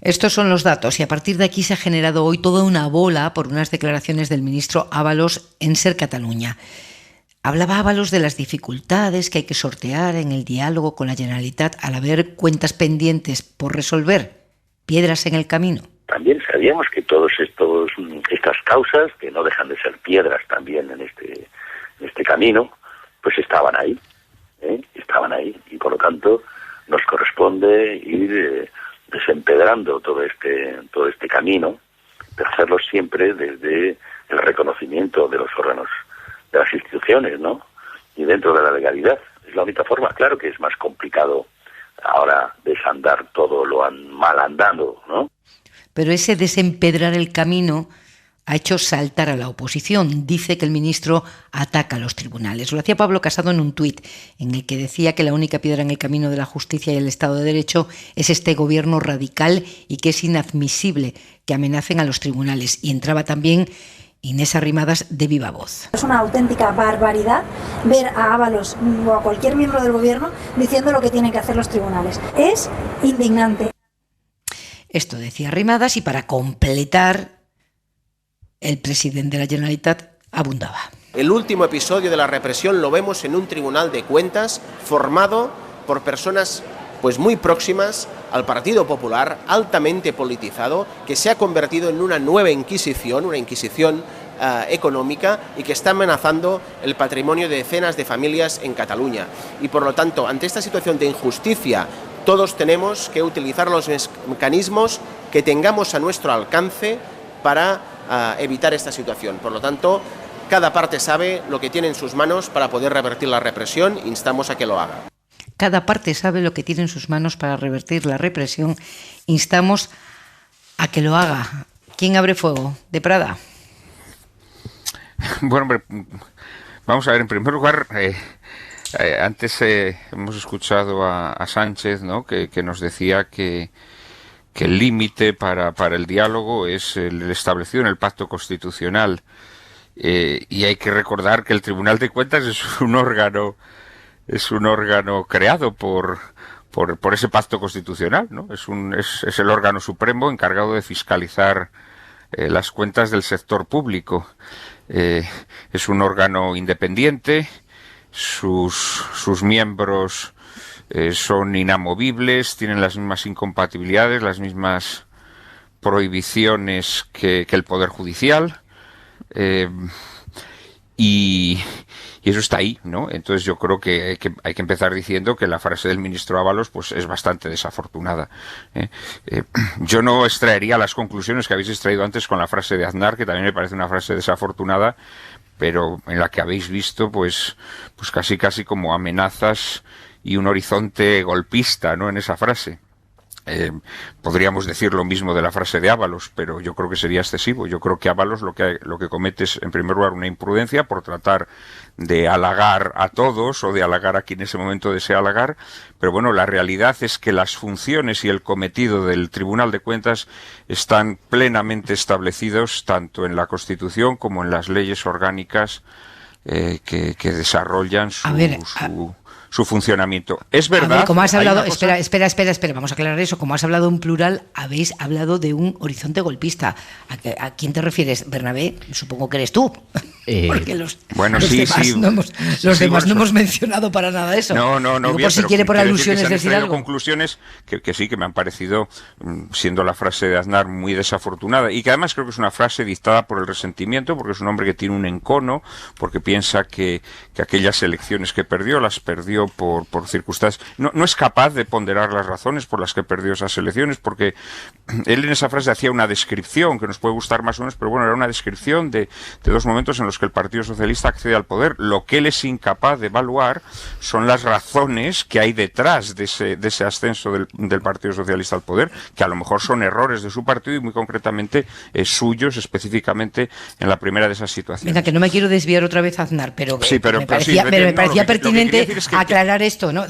Estos son los datos y a partir de aquí se ha generado hoy toda una bola por unas declaraciones del ministro Ábalos en Ser Catalunya. Hablaba Ábalos de las dificultades que hay que sortear en el diálogo con la Generalitat al haber cuentas pendientes por resolver, piedras en el camino. También sabíamos que todas estas causas, que no dejan de ser piedras también en este camino, pues estaban ahí, y por lo tanto nos corresponde ir desempedrando todo este camino, de hacerlo siempre desde el reconocimiento de los órganos, de las instituciones, ¿no? Y dentro de la legalidad. Es la única forma. Claro que es más complicado ahora desandar todo lo mal andando, ¿no? Pero ese desempedrar el camino ha hecho saltar a la oposición. Dice que el ministro ataca a los tribunales. Lo hacía Pablo Casado en un tuit en el que decía que la única piedra en el camino de la justicia y el Estado de Derecho es este gobierno radical y que es inadmisible que amenacen a los tribunales. Y entraba también Inés Arrimadas de viva voz. Es una auténtica barbaridad ver a Ábalos o a cualquier miembro del gobierno diciendo lo que tienen que hacer los tribunales. Es indignante. Esto decía Arrimadas y para completar, el presidente de la Generalitat abundaba. El último episodio de la represión lo vemos en un tribunal de cuentas formado por personas pues muy próximas al Partido Popular, altamente politizado, que se ha convertido en una nueva Inquisición, una Inquisición económica y que está amenazando el patrimonio de decenas de familias en Cataluña. Y por lo tanto, ante esta situación de injusticia, todos tenemos que utilizar los mecanismos que tengamos a nuestro alcance para evitar esta situación. Por lo tanto, cada parte sabe lo que tiene en sus manos para poder revertir la represión. Instamos a que lo haga. Cada parte sabe lo que tiene en sus manos para revertir la represión. Instamos a que lo haga. ¿Quién abre fuego? ¿De Prada? Bueno, hombre, vamos a ver. En primer lugar, antes hemos escuchado a Sánchez, ¿no?, que nos decía que el límite para el diálogo es el establecido en el pacto constitucional. Y hay que recordar que el Tribunal de Cuentas es un órgano creado por ese pacto constitucional, ¿no? Es el órgano supremo encargado de fiscalizar las cuentas del sector público. Es un órgano independiente, sus miembros son inamovibles, tienen las mismas incompatibilidades, las mismas prohibiciones que el Poder Judicial, y eso está ahí, ¿no? Entonces yo creo que hay que empezar diciendo que la frase del ministro Ábalos pues es bastante desafortunada. Yo no extraería las conclusiones que habéis extraído antes con la frase de Aznar, que también me parece una frase desafortunada, pero en la que habéis visto pues casi como amenazas y un horizonte golpista, ¿no?, en esa frase. Podríamos decir lo mismo de la frase de Ábalos, pero yo creo que sería excesivo. Yo creo que Ábalos lo que comete es, en primer lugar, una imprudencia por tratar de halagar a todos o de halagar a quien en ese momento desea halagar, pero bueno, la realidad es que las funciones y el cometido del Tribunal de Cuentas están plenamente establecidos tanto en la Constitución como en las leyes orgánicas que desarrollan su funcionamiento. Es verdad. A ver, como has hablado, espera, vamos a aclarar eso. Como has hablado en plural, habéis hablado de un horizonte golpista. ¿A quién te refieres, Bernabé? Supongo que eres tú. Porque los demás no hemos mencionado para nada eso. No. Digo, por si quiere por alusiones decir algo. Conclusiones que sí, que me han parecido, siendo la frase de Aznar muy desafortunada, y que además creo que es una frase dictada por el resentimiento, porque es un hombre que tiene un encono, porque piensa que aquellas elecciones que perdió, las perdió por circunstancias. No es capaz de ponderar las razones por las que perdió esas elecciones, porque él en esa frase hacía una descripción que nos puede gustar más o menos, pero bueno, era una descripción de dos momentos en los que el Partido Socialista accede al poder. Lo que él es incapaz de evaluar son las razones que hay detrás de ese ascenso del Partido Socialista al poder, que a lo mejor son errores de su partido y muy concretamente suyos, específicamente en la primera de esas situaciones. Venga, que no me quiero desviar otra vez a Aznar, pero me parecía pertinente aclarar esto, ¿no?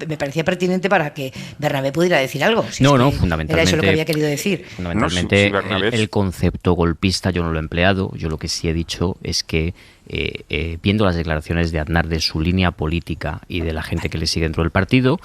Me parecía pertinente para que Bernabé pudiera decir algo. Fundamentalmente. Era eso lo que había querido decir. Fundamentalmente, el concepto golpista yo no lo he empleado. Yo lo que sí he dicho creo es que viendo las declaraciones de Aznar, de su línea política y de la gente que le sigue dentro del partido,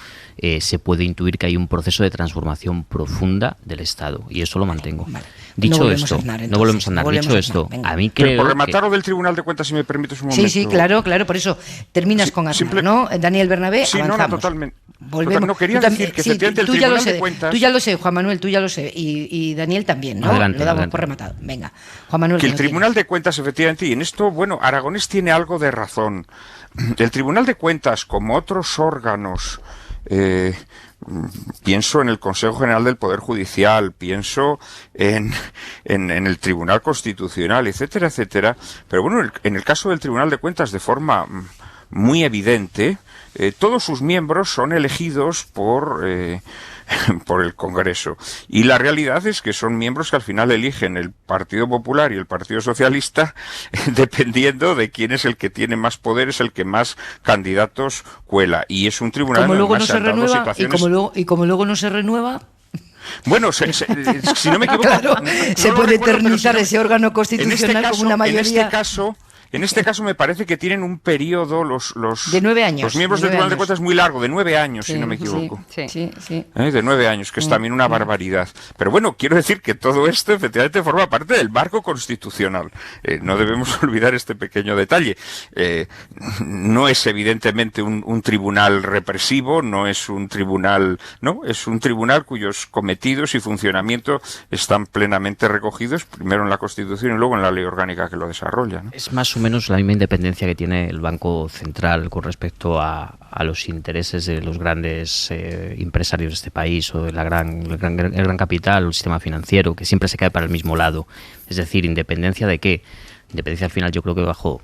se puede intuir que hay un proceso de transformación profunda del Estado, y eso lo mantengo. Dicho esto, no volvemos a andar. Dicho esto, a mí creo por rematar lo del Tribunal de Cuentas, si me permites un momento. Sí, claro, por eso terminas con Aznar, ¿no? Daniel Bernabé, sí, avanzamos. No, totalmente. Volvemos. No, quería decir que efectivamente el Tribunal de Cuentas... Tú ya lo sé, Juan Manuel, tú ya lo sé, y Daniel también, ¿no? Adelante, lo damos adelante. por rematado. Venga, Juan Manuel. Que el Tribunal de Cuentas, efectivamente, y en esto, bueno, Aragonés tiene algo de razón. El Tribunal de Cuentas, como otros órganos, pienso en el Consejo General del Poder Judicial, pienso en el Tribunal Constitucional, etcétera, etcétera, pero bueno, en el caso del Tribunal de Cuentas, de forma muy evidente, todos sus miembros son elegidos por el Congreso. Y la realidad es que son miembros que al final eligen el Partido Popular y el Partido Socialista, dependiendo de quién es el que tiene más poderes, el que más candidatos cuela. Y es un tribunal como en el luego que no se renueva, y como luego no se renueva... Bueno, si no me equivoco... Claro, se puede eternizar ese órgano constitucional con una mayoría... En este caso me parece que tienen un periodo los de 9 años. Los miembros del Tribunal de Cuentas muy largo, de 9 años, si no me equivoco. Sí. De 9 años, que es también una barbaridad. Pero bueno, quiero decir que todo esto efectivamente forma parte del marco constitucional. No debemos olvidar este pequeño detalle. No es evidentemente un tribunal represivo, no es un tribunal, no, es un tribunal cuyos cometidos y funcionamiento están plenamente recogidos, primero en la Constitución y luego en la ley orgánica que lo desarrolla, ¿no? Es más o menos la misma independencia que tiene el Banco Central con respecto a los intereses de los grandes empresarios de este país o de el gran capital o el sistema financiero, que siempre se cae para el mismo lado. Es decir, ¿independencia de qué? Independencia al final yo creo que bajo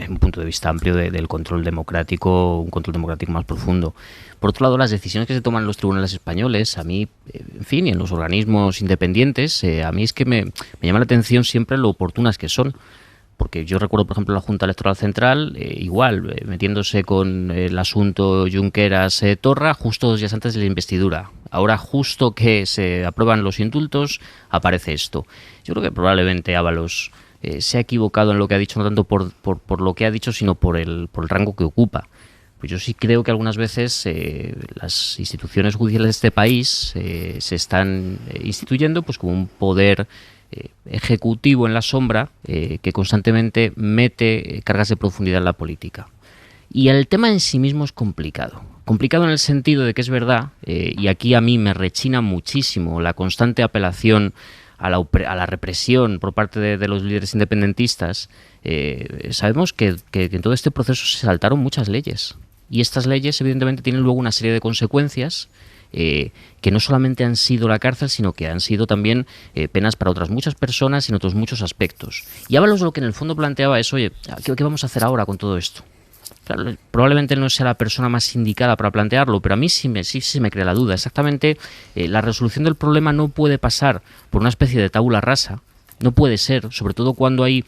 un punto de vista amplio del control democrático, un control democrático más profundo. Por otro lado, las decisiones que se toman en los tribunales españoles, a mí, en fin, y en los organismos independientes, a mí es que me llama la atención siempre lo oportunas que son. Porque yo recuerdo, por ejemplo, la Junta Electoral Central, igual, metiéndose con el asunto Junqueras-Torra justo 2 días antes de la investidura. Ahora, justo que se aprueban los indultos, aparece esto. Yo creo que probablemente Ábalos se ha equivocado en lo que ha dicho, no tanto por lo que ha dicho, sino por el rango que ocupa. Pues yo sí creo que algunas veces las instituciones judiciales de este país se están instituyendo pues como un poder ejecutivo en la sombra que constantemente mete cargas de profundidad en la política. Y el tema en sí mismo es complicado. Complicado en el sentido de que es verdad, y aquí a mí me rechina muchísimo la constante apelación a la represión por parte de los líderes independentistas. Sabemos que en todo este proceso se saltaron muchas leyes. Y estas leyes evidentemente tienen luego una serie de consecuencias que no solamente han sido la cárcel, sino que han sido también penas para otras muchas personas en otros muchos aspectos. Y Ábalos lo que en el fondo planteaba es, oye, ¿qué vamos a hacer ahora con todo esto? Claro, probablemente no sea la persona más indicada para plantearlo, pero a mí sí me crea la duda. Exactamente, la resolución del problema no puede pasar por una especie de tabula rasa. No puede ser, sobre todo cuando hay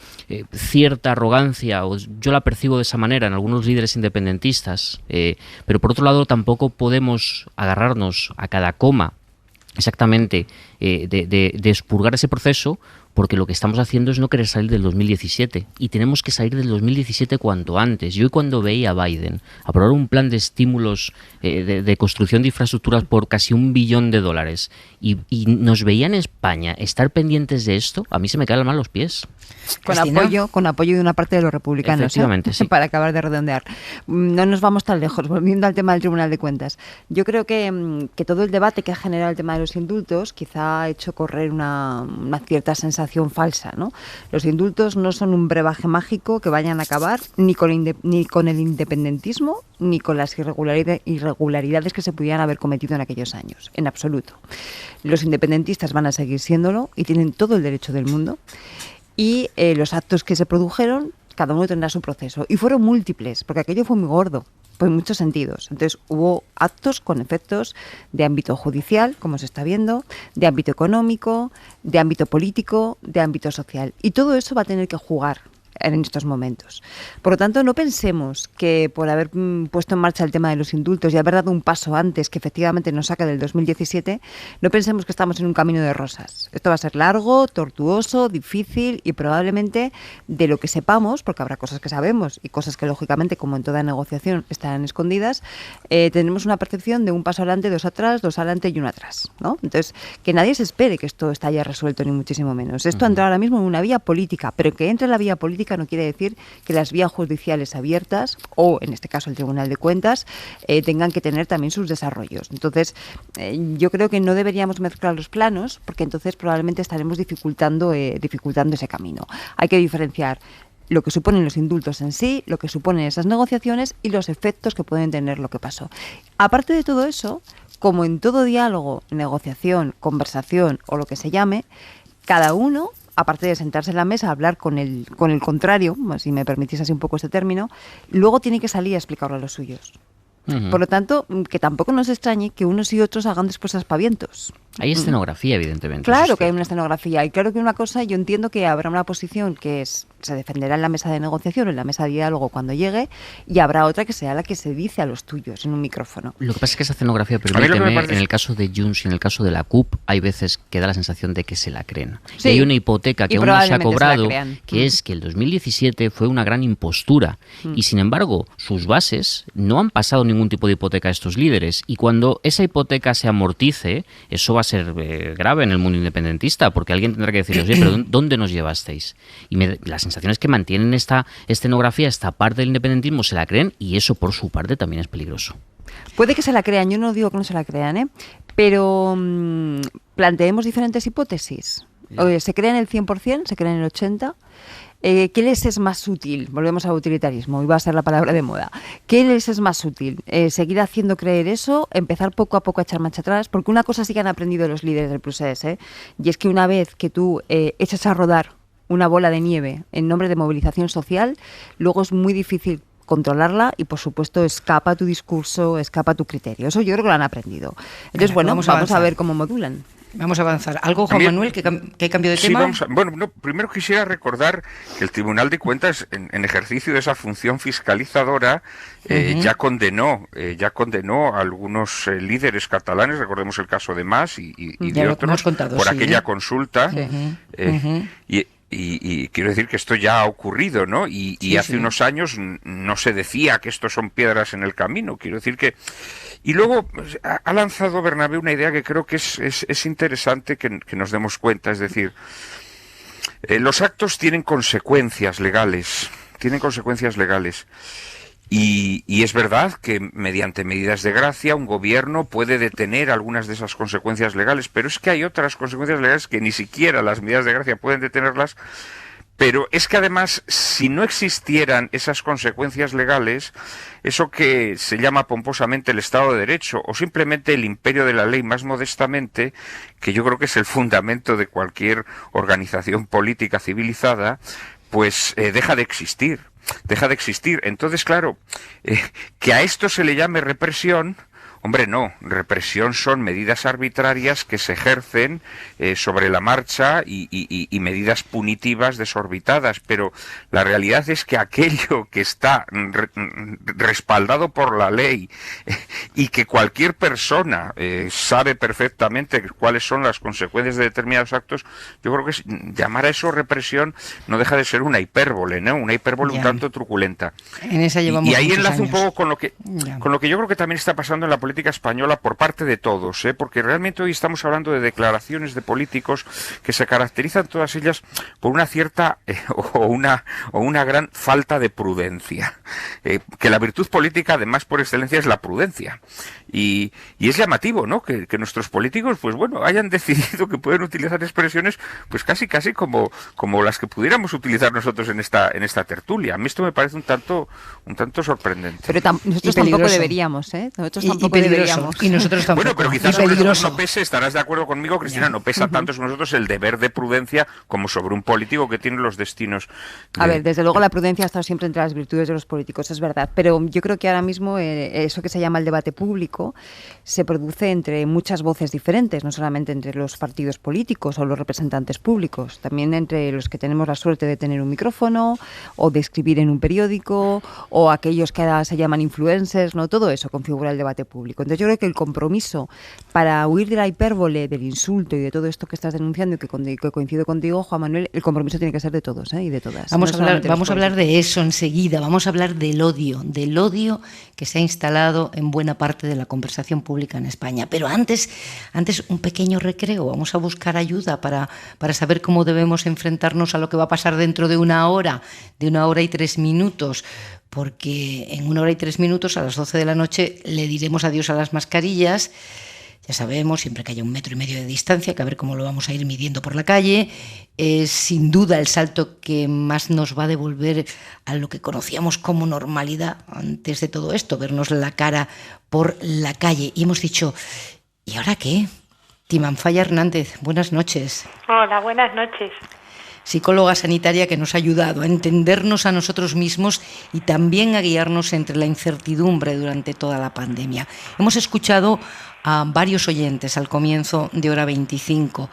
cierta arrogancia, o yo la percibo de esa manera en algunos líderes independentistas, pero por otro lado tampoco podemos agarrarnos a cada coma exactamente de expurgar ese proceso, porque lo que estamos haciendo es no querer salir del 2017 y tenemos que salir del 2017 cuanto antes. Yo cuando veía a Biden aprobar un plan de estímulos de construcción de infraestructuras por casi $1 billón y nos veía en España estar pendientes de esto, a mí se me caen mal los pies. Con apoyo de una parte de los republicanos. Efectivamente, sí. Para acabar de redondear. No nos vamos tan lejos, volviendo al tema del Tribunal de Cuentas. Yo creo que todo el debate que ha generado el tema de los indultos quizá ha hecho correr una cierta sensación falsa, ¿no? Los indultos no son un brebaje mágico que vayan a acabar ni con el independentismo ni con las irregularidades que se pudieran haber cometido en aquellos años, en absoluto. Los independentistas van a seguir siéndolo y tienen todo el derecho del mundo, y los actos que se produjeron, cada uno tendrá su proceso, y fueron múltiples, porque aquello fue muy gordo, pues en muchos sentidos. Entonces hubo actos con efectos de ámbito judicial, como se está viendo, de ámbito económico, de ámbito político, de ámbito social, y todo eso va a tener que jugar en estos momentos. Por lo tanto, no pensemos que por haber puesto en marcha el tema de los indultos y haber dado un paso antes que efectivamente nos saca del 2017, no pensemos que estamos en un camino de rosas. Esto va a ser largo, tortuoso, difícil y probablemente de lo que sepamos, porque habrá cosas que sabemos y cosas que lógicamente, como en toda negociación, estarán escondidas, tenemos una percepción de un paso adelante, dos atrás, dos adelante y uno atrás, ¿no? Entonces, que nadie se espere que esto está ya resuelto, ni muchísimo menos. Esto entra ahora mismo en una vía política, pero que entre en la vía política no quiere decir que las vías judiciales abiertas, o en este caso el Tribunal de Cuentas, tengan que tener también sus desarrollos. Entonces, yo creo que no deberíamos mezclar los planos, porque entonces probablemente estaremos dificultando ese camino. Hay que diferenciar lo que suponen los indultos en sí, lo que suponen esas negociaciones y los efectos que pueden tener lo que pasó. Aparte de todo eso, como en todo diálogo, negociación, conversación o lo que se llame, cada uno, aparte de sentarse en la mesa a hablar con el contrario, si me permitís así un poco este término, luego tiene que salir a explicarlo a los suyos. Por lo tanto, que tampoco nos extrañe que unos y otros hagan después aspavientos. Hay escenografía, evidentemente. Claro que hay una escenografía y claro que una cosa, yo entiendo que habrá una posición que se defenderá en la mesa de negociación, en la mesa de diálogo cuando llegue, y habrá otra que sea la que se dice a los tuyos en un micrófono. Lo que pasa es que esa escenografía, permíteme, en el caso de Junts y en el caso de la CUP, hay veces que da la sensación de que se la creen. Sí, y hay una hipoteca que aún no se ha cobrado, que es que el 2017 fue una gran impostura y sin embargo sus bases no han pasado ningún tipo de hipoteca a estos líderes, y cuando esa hipoteca se amortice, eso va a ser grave en el mundo independentista, porque alguien tendrá que decir, oye, pero ¿dónde nos llevasteis? Y la sensación es que mantienen esta escenografía, esta parte del independentismo, se la creen, y eso por su parte también es peligroso. Puede que se la crean, yo no digo que no se la crean, pero planteemos diferentes hipótesis. ¿Se creen el 100%? ¿Se creen el 80%? ¿Qué les es más útil? Volvemos al utilitarismo, iba a ser la palabra de moda. ¿Qué les es más útil? ¿Seguir haciendo creer eso? ¿Empezar poco a poco a echar marcha atrás? Porque una cosa sí que han aprendido los líderes del Procés, y es que una vez que tú echas a rodar una bola de nieve en nombre de movilización social, luego es muy difícil controlarla y, por supuesto, escapa tu discurso, escapa tu criterio. Eso yo creo que lo han aprendido. Entonces, bueno, vamos a ver cómo modulan. Vamos a avanzar. ¿Algo, Juan Manuel, que cambio de tema? Primero quisiera recordar que el Tribunal de Cuentas, en ejercicio de esa función fiscalizadora, ya condenó a algunos líderes catalanes, recordemos el caso de Mas y de otros, por aquella consulta. Y quiero decir que esto ya ha ocurrido, ¿no? Y hace unos años no se decía que estos son piedras en el camino. Quiero decir que... Y luego ha lanzado Bernabé una idea que creo que es interesante que nos demos cuenta. Es decir, los actos tienen consecuencias legales. Y es verdad que mediante medidas de gracia un gobierno puede detener algunas de esas consecuencias legales, pero es que hay otras consecuencias legales que ni siquiera las medidas de gracia pueden detenerlas. Pero es que además, si no existieran esas consecuencias legales, eso que se llama pomposamente el Estado de Derecho, o simplemente el imperio de la ley más modestamente, que yo creo que es el fundamento de cualquier organización política civilizada, pues deja de existir. Entonces, claro, que a esto se le llame represión... Hombre, no, represión son medidas arbitrarias que se ejercen sobre la marcha y medidas punitivas desorbitadas, pero la realidad es que aquello que está respaldado por la ley y que cualquier persona sabe perfectamente cuáles son las consecuencias de determinados actos, yo creo que llamar a eso represión no deja de ser una hipérbole, ¿no? Una hipérbole un tanto truculenta. En esa llevamos y ahí enlazo años. Un poco con lo que yo creo que también está pasando en la política española por parte de todos, porque realmente hoy estamos hablando de declaraciones de políticos que se caracterizan todas ellas por una cierta o una gran falta de prudencia, que la virtud política además por excelencia es la prudencia, y es llamativo, ¿no? Que nuestros políticos pues bueno hayan decidido que pueden utilizar expresiones pues casi como las que pudiéramos utilizar nosotros en esta tertulia. A mí esto me parece un tanto sorprendente. Pero nosotros tampoco deberíamos, nosotros tampoco peligroso. Y nosotros tampoco. Bueno, pero quizás sobre todo no pese, estarás de acuerdo conmigo, Cristina, no pesa tanto sobre nosotros el deber de prudencia como sobre un político que tiene los destinos. A ver, desde luego la prudencia ha estado siempre entre las virtudes de los políticos, es verdad, pero yo creo que ahora mismo eso que se llama el debate público se produce entre muchas voces diferentes, no solamente entre los partidos políticos o los representantes públicos, también entre los que tenemos la suerte de tener un micrófono o de escribir en un periódico o aquellos que ahora se llaman influencers, ¿no? Todo eso configura el debate público. Entonces yo creo que el compromiso para huir de la hipérbole, del insulto y de todo esto que estás denunciando y que coincido contigo, Juan Manuel, el compromiso tiene que ser de todos y de todas. Vamos a hablar de eso enseguida, vamos a hablar del odio que se ha instalado en buena parte de la conversación pública en España. Pero antes un pequeño recreo, vamos a buscar ayuda para saber cómo debemos enfrentarnos a lo que va a pasar dentro de 1 hora, de 1 hora y 3 minutos, porque en 1 hora y 3 minutos, a las 12 de la noche, le diremos adiós a las mascarillas. Ya sabemos, siempre que haya 1,5 metros de distancia, que a ver cómo lo vamos a ir midiendo por la calle. Es sin duda el salto que más nos va a devolver a lo que conocíamos como normalidad antes de todo esto, vernos la cara por la calle. Y hemos dicho, ¿y ahora qué? Timanfaya Hernández, buenas noches. Hola, buenas noches. Psicóloga sanitaria que nos ha ayudado a entendernos a nosotros mismos y también a guiarnos entre la incertidumbre durante toda la pandemia. Hemos escuchado a varios oyentes al comienzo de Hora 25,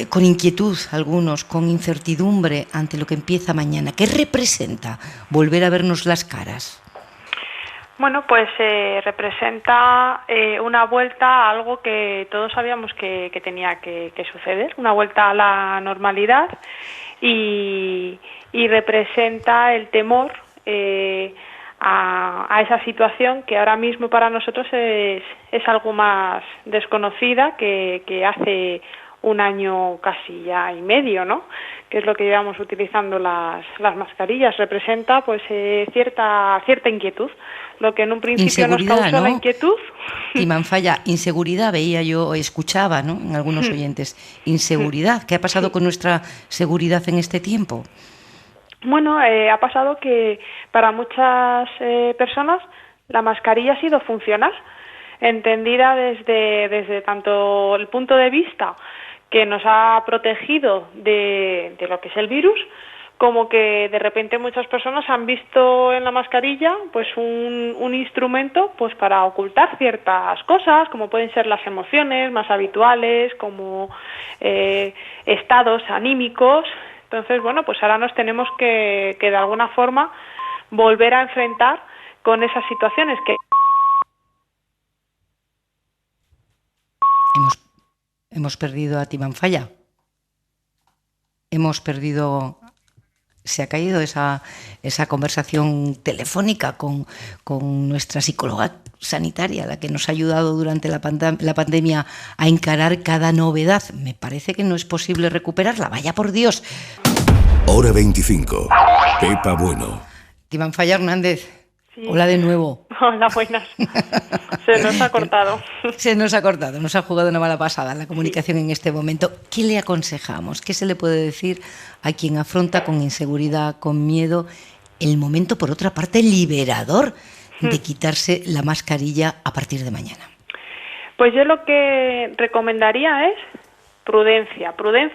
con inquietud algunos, con incertidumbre ante lo que empieza mañana. ¿Qué representa volver a vernos las caras? Bueno, pues representa una vuelta a algo que todos sabíamos que tenía que suceder, una vuelta a la normalidad y representa el temor a esa situación que ahora mismo para nosotros es algo más desconocida que hace 1 año casi ya y medio, ¿no? Que es lo que llevamos utilizando las mascarillas. Representa pues cierta inquietud. Lo que en un principio nos causó, ¿no?, la inquietud. Timanfaya, inseguridad, veía yo, escuchaba, ¿no?, en algunos oyentes. Inseguridad. ¿Qué ha pasado con nuestra seguridad en este tiempo? Bueno, ha pasado que para muchas personas la mascarilla ha sido funcional, entendida desde tanto el punto de vista que nos ha protegido de lo que es el virus, como que de repente muchas personas han visto en la mascarilla pues un instrumento pues para ocultar ciertas cosas, como pueden ser las emociones más habituales, como estados anímicos. Entonces, bueno, pues ahora nos tenemos que de alguna forma volver a enfrentar con esas situaciones que... Hemos perdido a Timanfaya. Hemos perdido... Se ha caído esa conversación telefónica con nuestra psicóloga sanitaria, la que nos ha ayudado durante la pandemia a encarar cada novedad. Me parece que no es posible recuperarla. Vaya por Dios. Hora 25. Pepa Bueno. Timanfaya Hernández. Sí. Hola de nuevo. Hola, buenas. Se nos ha cortado. Se nos ha cortado, nos ha jugado una mala pasada la comunicación en este momento. ¿Qué le aconsejamos? ¿Qué se le puede decir a quien afronta con inseguridad, con miedo, el momento, por otra parte, liberador de quitarse la mascarilla a partir de mañana? Pues yo lo que recomendaría es prudencia,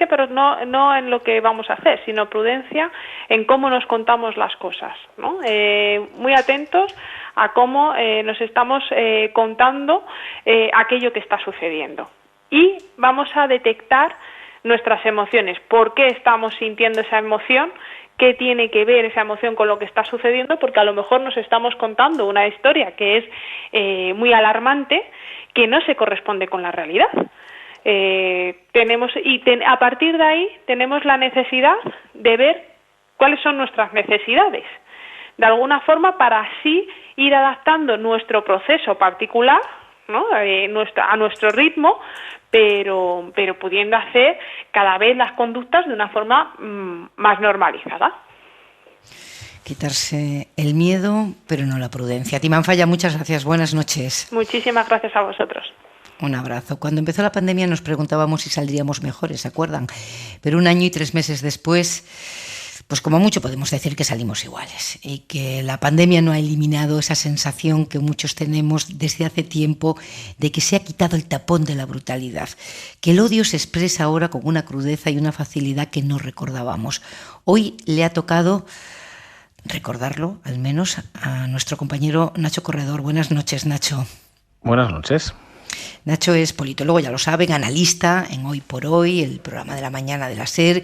pero no en lo que vamos a hacer, sino prudencia en cómo nos contamos las cosas, ¿no? Muy atentos a cómo nos estamos contando aquello que está sucediendo. Y vamos a detectar nuestras emociones. ¿Por qué estamos sintiendo esa emoción? ¿Qué tiene que ver esa emoción con lo que está sucediendo? Porque a lo mejor nos estamos contando una historia que es muy alarmante, que no se corresponde con la realidad. A partir de ahí tenemos la necesidad de ver cuáles son nuestras necesidades, de alguna forma, para así ir adaptando nuestro proceso particular, ¿no?, a nuestro ritmo, pero pudiendo hacer cada vez las conductas de una forma más normalizada. Quitarse el miedo, pero no la prudencia. Timanfaya, muchas gracias. Buenas noches. Muchísimas gracias a vosotros. Un abrazo. Cuando empezó la pandemia nos preguntábamos si saldríamos mejores, ¿se acuerdan? Pero 1 año y 3 meses después, pues como mucho podemos decir que salimos iguales y que la pandemia no ha eliminado esa sensación que muchos tenemos desde hace tiempo de que se ha quitado el tapón de la brutalidad, que el odio se expresa ahora con una crudeza y una facilidad que no recordábamos. Hoy le ha tocado recordarlo, al menos, a nuestro compañero Nacho Corredor. Buenas noches, Nacho. Buenas noches. Nacho es politólogo, ya lo saben, analista en Hoy por Hoy, el programa de la mañana de la SER,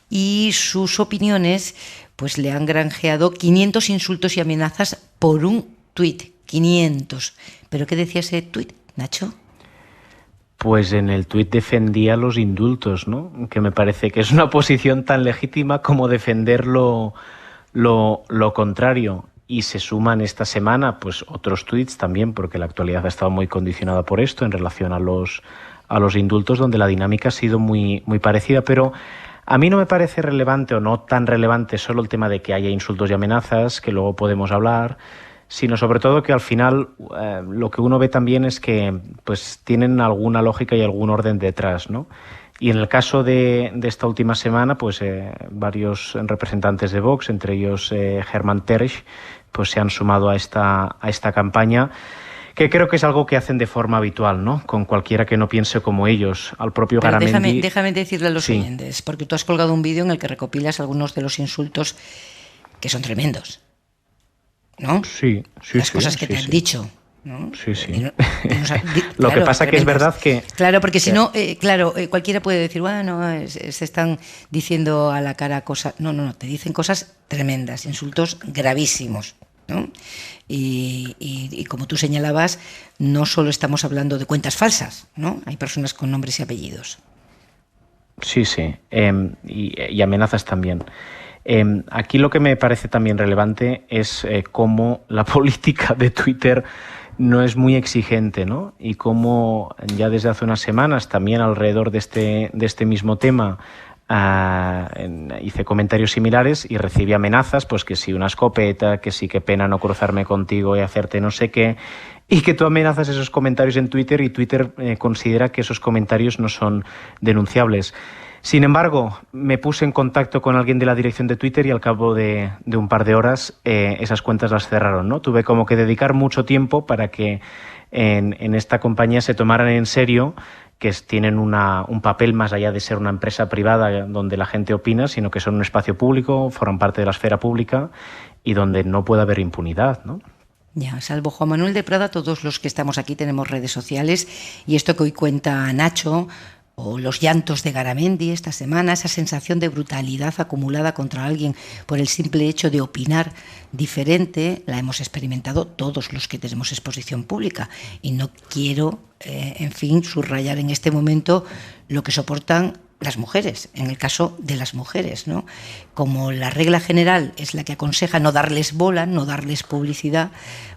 y sus opiniones pues le han granjeado 500 insultos y amenazas por un tuit. 500. ¿Pero qué decía ese tuit, Nacho? Pues en el tuit defendía los indultos, ¿no? Que me parece que es una posición tan legítima como defender lo contrario. Y se suman esta semana pues otros tuits también, porque la actualidad ha estado muy condicionada por esto en relación a los indultos, donde la dinámica ha sido muy parecida, pero a mí no me parece relevante o no tan relevante solo el tema de que haya insultos y amenazas, que luego podemos hablar, sino sobre todo que al final lo que uno ve también es que pues tienen alguna lógica y algún orden detrás, ¿no? Y en el caso de esta última semana, pues varios representantes de Vox, entre ellos Hermann Tersch, pues se han sumado a esta campaña, que creo que es algo que hacen de forma habitual, ¿no? Con cualquiera que no piense como ellos. Al propio Pero Garamendi... Déjame decirle a los oyentes, porque tú has colgado un vídeo en el que recopilas algunos de los insultos que son tremendos, ¿no? Sí. Las cosas que te han dicho, ¿no? Sí. Lo que pasa que es verdad que... Claro, porque si no, cualquiera puede decir, bueno, se están diciendo a la cara cosas... No, te dicen cosas tremendas, insultos gravísimos, ¿no? Y como tú señalabas, no solo estamos hablando de cuentas falsas, ¿no? Hay personas con nombres y apellidos. Sí. Y amenazas también. Aquí lo que me parece también relevante es cómo la política de Twitter no es muy exigente, ¿no? Y cómo ya desde hace unas semanas también alrededor de este mismo tema hice comentarios similares y recibí amenazas, pues que si una escopeta, que sí, qué pena no cruzarme contigo y hacerte no sé qué, y que tú amenazas esos comentarios en Twitter y Twitter considera que esos comentarios no son denunciables. Sin embargo, me puse en contacto con alguien de la dirección de Twitter y al cabo de un par de horas esas cuentas las cerraron, ¿no? Tuve como que dedicar mucho tiempo para que en esta compañía se tomaran en serio que tienen un papel más allá de ser una empresa privada donde la gente opina, sino que son un espacio público, forman parte de la esfera pública y donde no puede haber impunidad, ¿no? Ya, salvo Juan Manuel de Prada, todos los que estamos aquí tenemos redes sociales y esto que hoy cuenta Nacho, o los llantos de Garamendi esta semana, esa sensación de brutalidad acumulada contra alguien por el simple hecho de opinar diferente, la hemos experimentado todos los que tenemos exposición pública. Y no quiero, subrayar en este momento lo que soportan las mujeres, en el caso de las mujeres, ¿no? Como la regla general es la que aconseja no darles bola, no darles publicidad,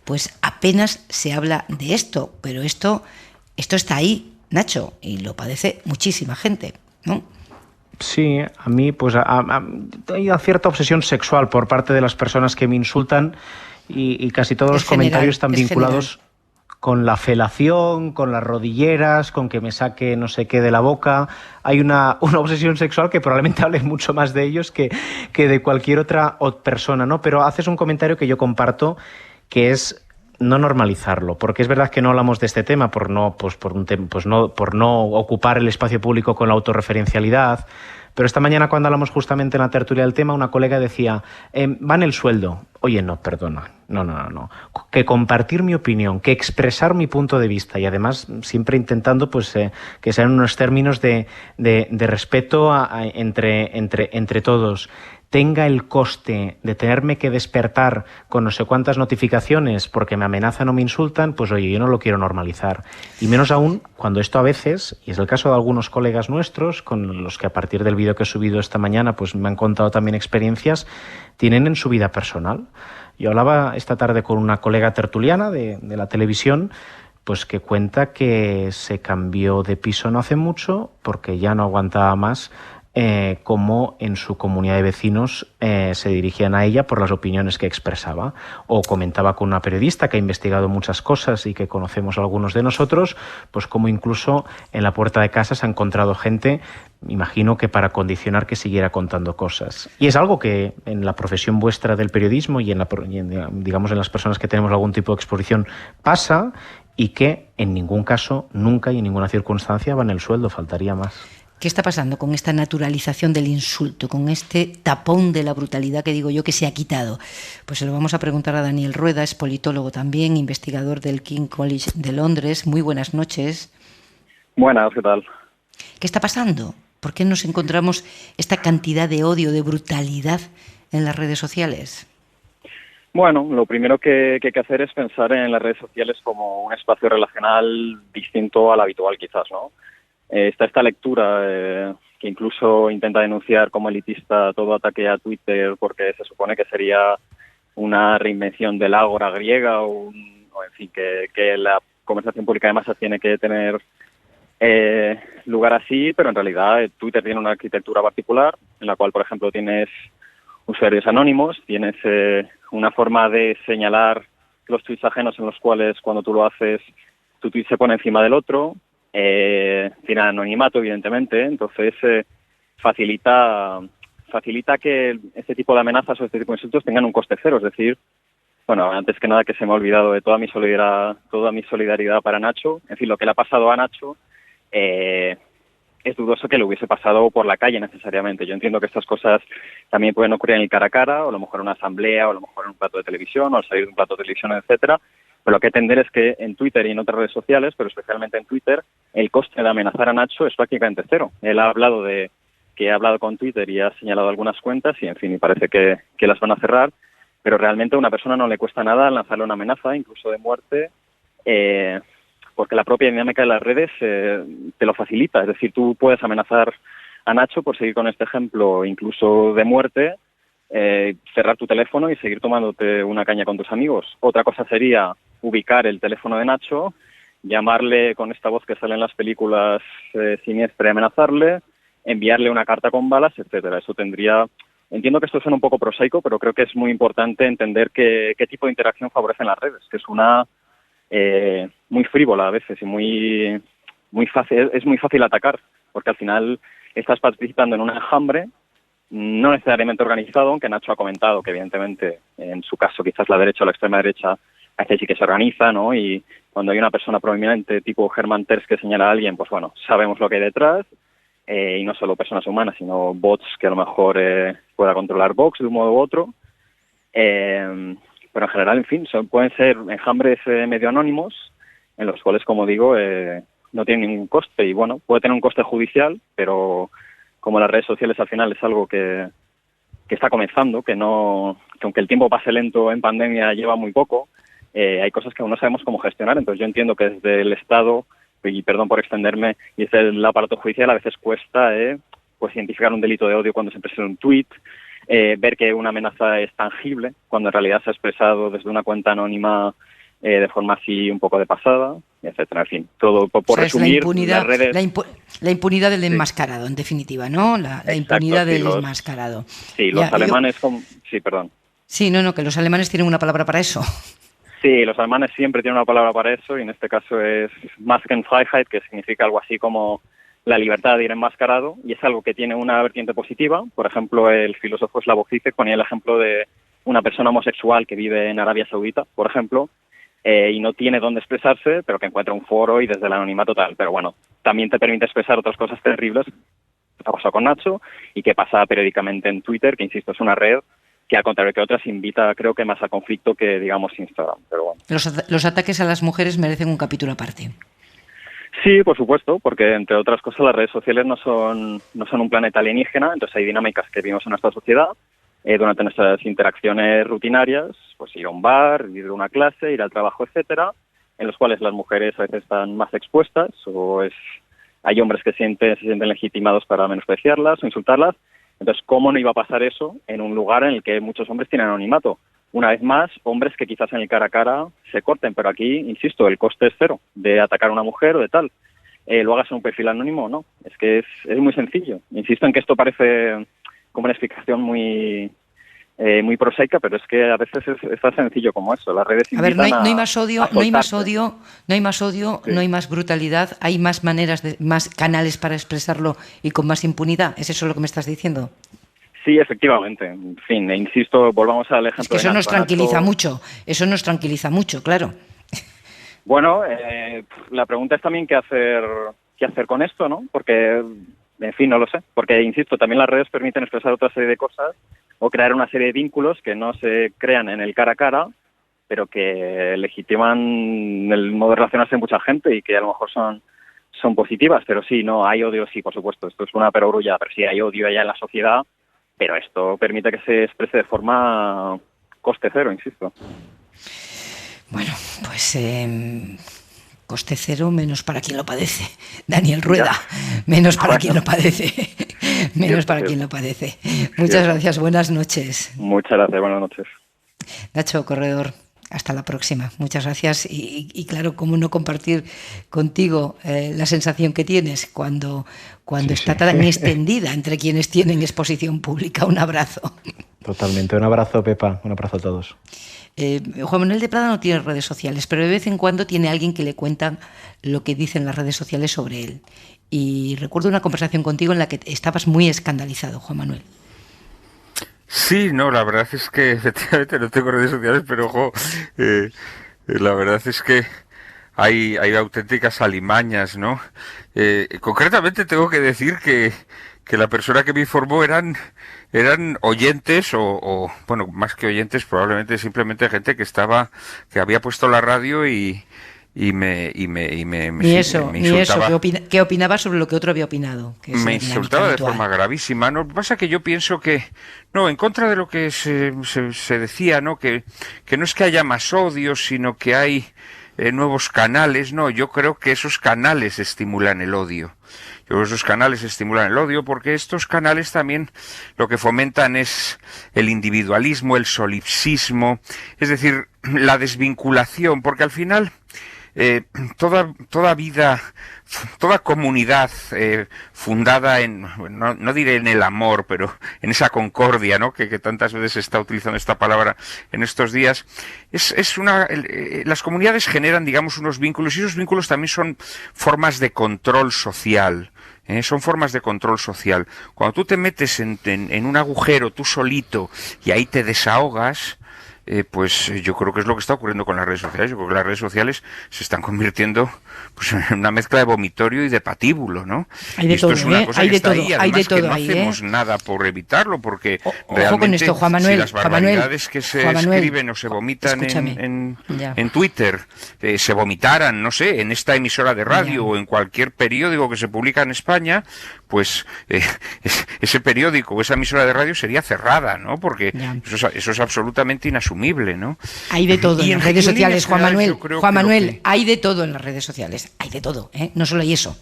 pues apenas se habla de esto, pero esto está ahí, Nacho, y lo padece muchísima gente, ¿no? Sí, a mí pues hay una cierta obsesión sexual por parte de las personas que me insultan y casi todos los comentarios están vinculados con la felación, con las rodilleras, con que me saque no sé qué de la boca. Hay una obsesión sexual que probablemente hable mucho más de ellos que de cualquier otra persona, ¿no? Pero haces un comentario que yo comparto, que es no normalizarlo, porque es verdad que no hablamos de este tema por no ocupar el espacio público con la autorreferencialidad, pero esta mañana cuando hablamos justamente en la tertulia del tema, una colega decía, va en el sueldo. Oye, no, perdona, no. Que compartir mi opinión, que expresar mi punto de vista y además siempre intentando pues que sean unos términos de respeto entre todos, tenga el coste de tenerme que despertar con no sé cuántas notificaciones porque me amenazan o me insultan, pues oye, yo no lo quiero normalizar. Y menos aún cuando esto a veces, y es el caso de algunos colegas nuestros, con los que a partir del vídeo que he subido esta mañana pues me han contado también experiencias, tienen en su vida personal. Yo hablaba esta tarde con una colega tertuliana de la televisión, pues que cuenta que se cambió de piso no hace mucho porque ya no aguantaba más cómo en su comunidad de vecinos se dirigían a ella por las opiniones que expresaba. O comentaba con una periodista que ha investigado muchas cosas y que conocemos algunos de nosotros, pues cómo incluso en la puerta de casa se ha encontrado gente, imagino que para condicionar que siguiera contando cosas. Y es algo que en la profesión vuestra del periodismo y digamos en las personas que tenemos algún tipo de exposición pasa, y que en ningún caso, nunca y en ninguna circunstancia va en el sueldo, faltaría más. ¿Qué está pasando con esta naturalización del insulto, con este tapón de la brutalidad que digo yo que se ha quitado? Pues se lo vamos a preguntar a Daniel Rueda, es politólogo también, investigador del King's College de Londres. Muy buenas noches. Buenas, ¿qué tal? ¿Qué está pasando? ¿Por qué nos encontramos esta cantidad de odio, de brutalidad en las redes sociales? Bueno, lo primero que hay que hacer es pensar en las redes sociales como un espacio relacional distinto al habitual, quizás, ¿no? Está esta lectura que incluso intenta denunciar como elitista todo ataque a Twitter porque se supone que sería una reinvención del ágora griega o en fin, que la conversación pública de masas tiene que tener lugar así, pero en realidad Twitter tiene una arquitectura particular en la cual, por ejemplo, tienes usuarios anónimos, tienes una forma de señalar los tweets ajenos en los cuales cuando tú lo haces tu tweet se pone encima del otro. Tiene anonimato, evidentemente, entonces facilita que este tipo de amenazas o este tipo de insultos tengan un coste cero. Es decir, bueno, antes que nada que se me ha olvidado de toda mi solidaridad para Nacho. En fin, lo que le ha pasado a Nacho es dudoso que le hubiese pasado por la calle necesariamente. Yo entiendo que estas cosas también pueden ocurrir en el cara a cara, o a lo mejor en una asamblea, o a lo mejor en un plato de televisión, o al salir de un plato de televisión, etcétera. Pero lo que hay que entender es que en Twitter y en otras redes sociales, pero especialmente en Twitter, el coste de amenazar a Nacho es prácticamente cero. Él ha hablado que ha hablado con Twitter y ha señalado algunas cuentas y, en fin, y parece que las van a cerrar, pero realmente a una persona no le cuesta nada lanzarle una amenaza, incluso de muerte, porque la propia dinámica de las redes te lo facilita. Es decir, tú puedes amenazar a Nacho, por seguir con este ejemplo, incluso de muerte, cerrar tu teléfono y seguir tomándote una caña con tus amigos. Otra cosa sería ubicar el teléfono de Nacho, llamarle con esta voz que sale en las películas siniestra y amenazarle, enviarle una carta con balas, etcétera. Eso tendría... Entiendo que esto suena un poco prosaico, pero creo que es muy importante entender qué tipo de interacción favorecen las redes, que es una muy frívola a veces y muy fácil, es muy fácil atacar, porque al final estás participando en un enjambre no necesariamente organizado, aunque Nacho ha comentado que evidentemente en su caso quizás la derecha o la extrema derecha a veces sí que se organiza, ¿no? Y cuando hay una persona prominente tipo Hermann Tertsch que señala a alguien, pues bueno, sabemos lo que hay detrás, y no solo personas humanas, sino bots que a lo mejor pueda controlar Vox de un modo u otro. Pero en general, en fin, pueden ser enjambres medio anónimos, en los cuales, como digo, no tienen ningún coste. Y bueno, puede tener un coste judicial, pero como las redes sociales al final es algo que está comenzando, que aunque el tiempo pase lento en pandemia lleva muy poco, hay cosas que aún no sabemos cómo gestionar. Entonces yo entiendo que desde el Estado, y perdón por extenderme, y desde el aparato judicial a veces cuesta pues identificar un delito de odio cuando se expresa en un tuit, ver que una amenaza es tangible cuando en realidad se ha expresado desde una cuenta anónima de forma así un poco de pasada, etcétera. En fin, todo por resumir, las redes... La impunidad del enmascarado, en definitiva, ¿no? La impunidad del enmascarado. Sí, los alemanes... Sí, perdón. Sí, que los alemanes tienen una palabra para eso. Sí, los alemanes siempre tienen una palabra para eso y en este caso es Maskenfreiheit, que significa algo así como la libertad de ir enmascarado, y es algo que tiene una vertiente positiva. Por ejemplo, el filósofo Slavoj Zizek ponía el ejemplo de una persona homosexual que vive en Arabia Saudita, por ejemplo, y no tiene dónde expresarse, pero que encuentra un foro y desde el anonimato tal. Pero bueno, también te permite expresar otras cosas terribles, que ha pasado con Nacho y que pasa periódicamente en Twitter, que insisto, es una red que al contrario que otras invita, creo que más a conflicto que, digamos, Instagram. Pero bueno. Los ataques a las mujeres merecen un capítulo aparte. Sí, por supuesto, porque entre otras cosas las redes sociales no son un planeta alienígena, entonces hay dinámicas que vivimos en nuestra sociedad durante nuestras interacciones rutinarias, pues ir a un bar, ir a una clase, ir al trabajo, etcétera, en los cuales las mujeres a veces están más expuestas o hay hombres que se sienten legitimados para menospreciarlas o insultarlas. Entonces, ¿cómo no iba a pasar eso en un lugar en el que muchos hombres tienen anonimato? Una vez más, hombres que quizás en el cara a cara se corten, pero aquí, insisto, el coste es cero de atacar a una mujer o de tal. lo hagas en un perfil anónimo o no. Es que es muy sencillo. Insisto en que esto parece como una explicación muy prosaica, pero es que a veces es tan sencillo como eso. Las redes a ver, no hay más odio, no hay más odio, sí. No hay más brutalidad, hay más maneras, más canales para expresarlo y con más impunidad. ¿Es eso lo que me estás diciendo? Sí, efectivamente. En fin, insisto, volvamos al ejemplo. Es que eso nos tranquiliza mucho, claro. Bueno, la pregunta es también qué hacer con esto, ¿no? Porque, en fin, no lo sé. Porque, insisto, también las redes permiten expresar otra serie de cosas o crear una serie de vínculos que no se crean en el cara a cara, pero que legitiman el modo de relacionarse de mucha gente y que a lo mejor son positivas. Pero sí, no, hay odio, sí, por supuesto. Esto es una perogrulla, pero sí hay odio allá en la sociedad, pero esto permite que se exprese de forma coste cero, insisto. Bueno, pues coste cero menos para quien lo padece. Daniel Rueda, menos para quien lo padece. Menos para quien lo padece. Muchas gracias, buenas noches. Muchas gracias, buenas noches. Nacho Corredor, hasta la próxima. Muchas gracias y claro, cómo no compartir contigo la sensación que tienes cuando está tan extendida entre quienes tienen exposición pública. Un abrazo. Totalmente, un abrazo, Pepa, un abrazo a todos. Juan Manuel de Prada no tiene redes sociales, pero de vez en cuando tiene alguien que le cuenta lo que dicen las redes sociales sobre él. Y recuerdo una conversación contigo en la que estabas muy escandalizado, Juan Manuel. Sí, no, la verdad es que efectivamente no tengo redes sociales, pero ojo, la verdad es que hay auténticas alimañas, ¿no? Concretamente tengo que decir que la persona que me informó eran oyentes o bueno, más que oyentes, probablemente simplemente gente que había puesto la radio y me insultaba. ¿Qué opinaba sobre lo que otro había opinado? Me insultaba de forma gravísima. No pasa que yo pienso que en contra de lo que se decía, ¿no? Que no es que haya más odio, sino que hay nuevos canales. No, yo creo que esos canales estimulan el odio. Esos canales estimulan el odio porque estos canales también lo que fomentan es el individualismo, el solipsismo, es decir, la desvinculación, porque al final toda vida, toda comunidad fundada no diré en el amor, pero en esa concordia, ¿no? Que tantas veces se está utilizando esta palabra en estos días, las comunidades generan, digamos, unos vínculos y esos vínculos también son formas de control social. Son formas de control social. Cuando tú te metes en un agujero tú solito y ahí te desahogas, pues yo creo que es lo que está ocurriendo con las redes sociales. Yo creo que las redes sociales se están convirtiendo pues en una mezcla de vomitorio y de patíbulo, ¿no? Hay de esto todo, es una cosa hay que de está todo, ahí, además hay de todo que no ahí, hacemos nada por evitarlo, porque ojo con esto, Juan Manuel, si las barbaridades que se escriben o se vomitan en Twitter se vomitaran, no sé, en esta emisora de radio o en cualquier periódico que se publica en España, pues ese periódico o esa emisora de radio sería cerrada, ¿no? Porque eso es absolutamente inasumible, ¿no? Hay de todo en las redes sociales, Juan Manuel, hay de todo en las redes sociales, hay de todo, ¿eh? No solo hay eso,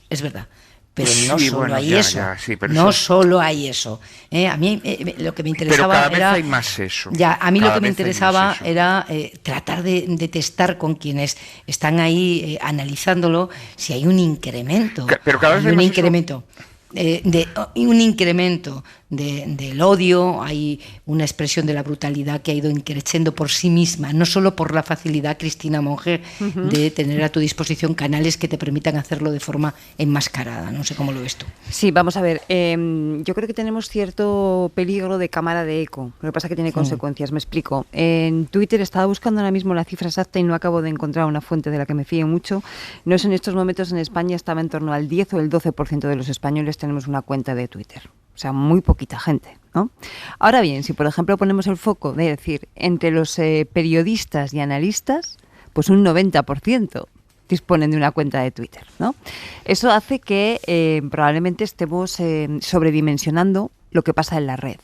es verdad. Pero no solo hay eso. No solo hay eso. A mí lo que me interesaba pero cada vez era. Hay más eso. A mí lo que me interesaba era tratar de testar con quienes están ahí analizándolo si hay un incremento. Pero cada vez hay un más incremento. Un incremento del odio, hay una expresión de la brutalidad que ha ido increciendo por sí misma, no solo por la facilidad, Cristina Monge, de tener a tu disposición canales que te permitan hacerlo de forma enmascarada. No sé cómo lo ves tú. Sí, vamos a ver, yo creo que tenemos cierto peligro de cámara de eco, lo que pasa es que tiene consecuencias, me explico. En Twitter estaba buscando ahora mismo la cifra exacta y no acabo de encontrar una fuente de la que me fíe mucho. No es en estos momentos en España, estaba en torno al 10 o el 12% de los españoles tenemos una cuenta de Twitter. O sea, muy poquita gente, ¿no? Ahora bien, si por ejemplo ponemos el foco de decir entre los periodistas y analistas, pues un 90% disponen de una cuenta de Twitter, ¿no? Eso hace que probablemente estemos sobredimensionando lo que pasa en la red.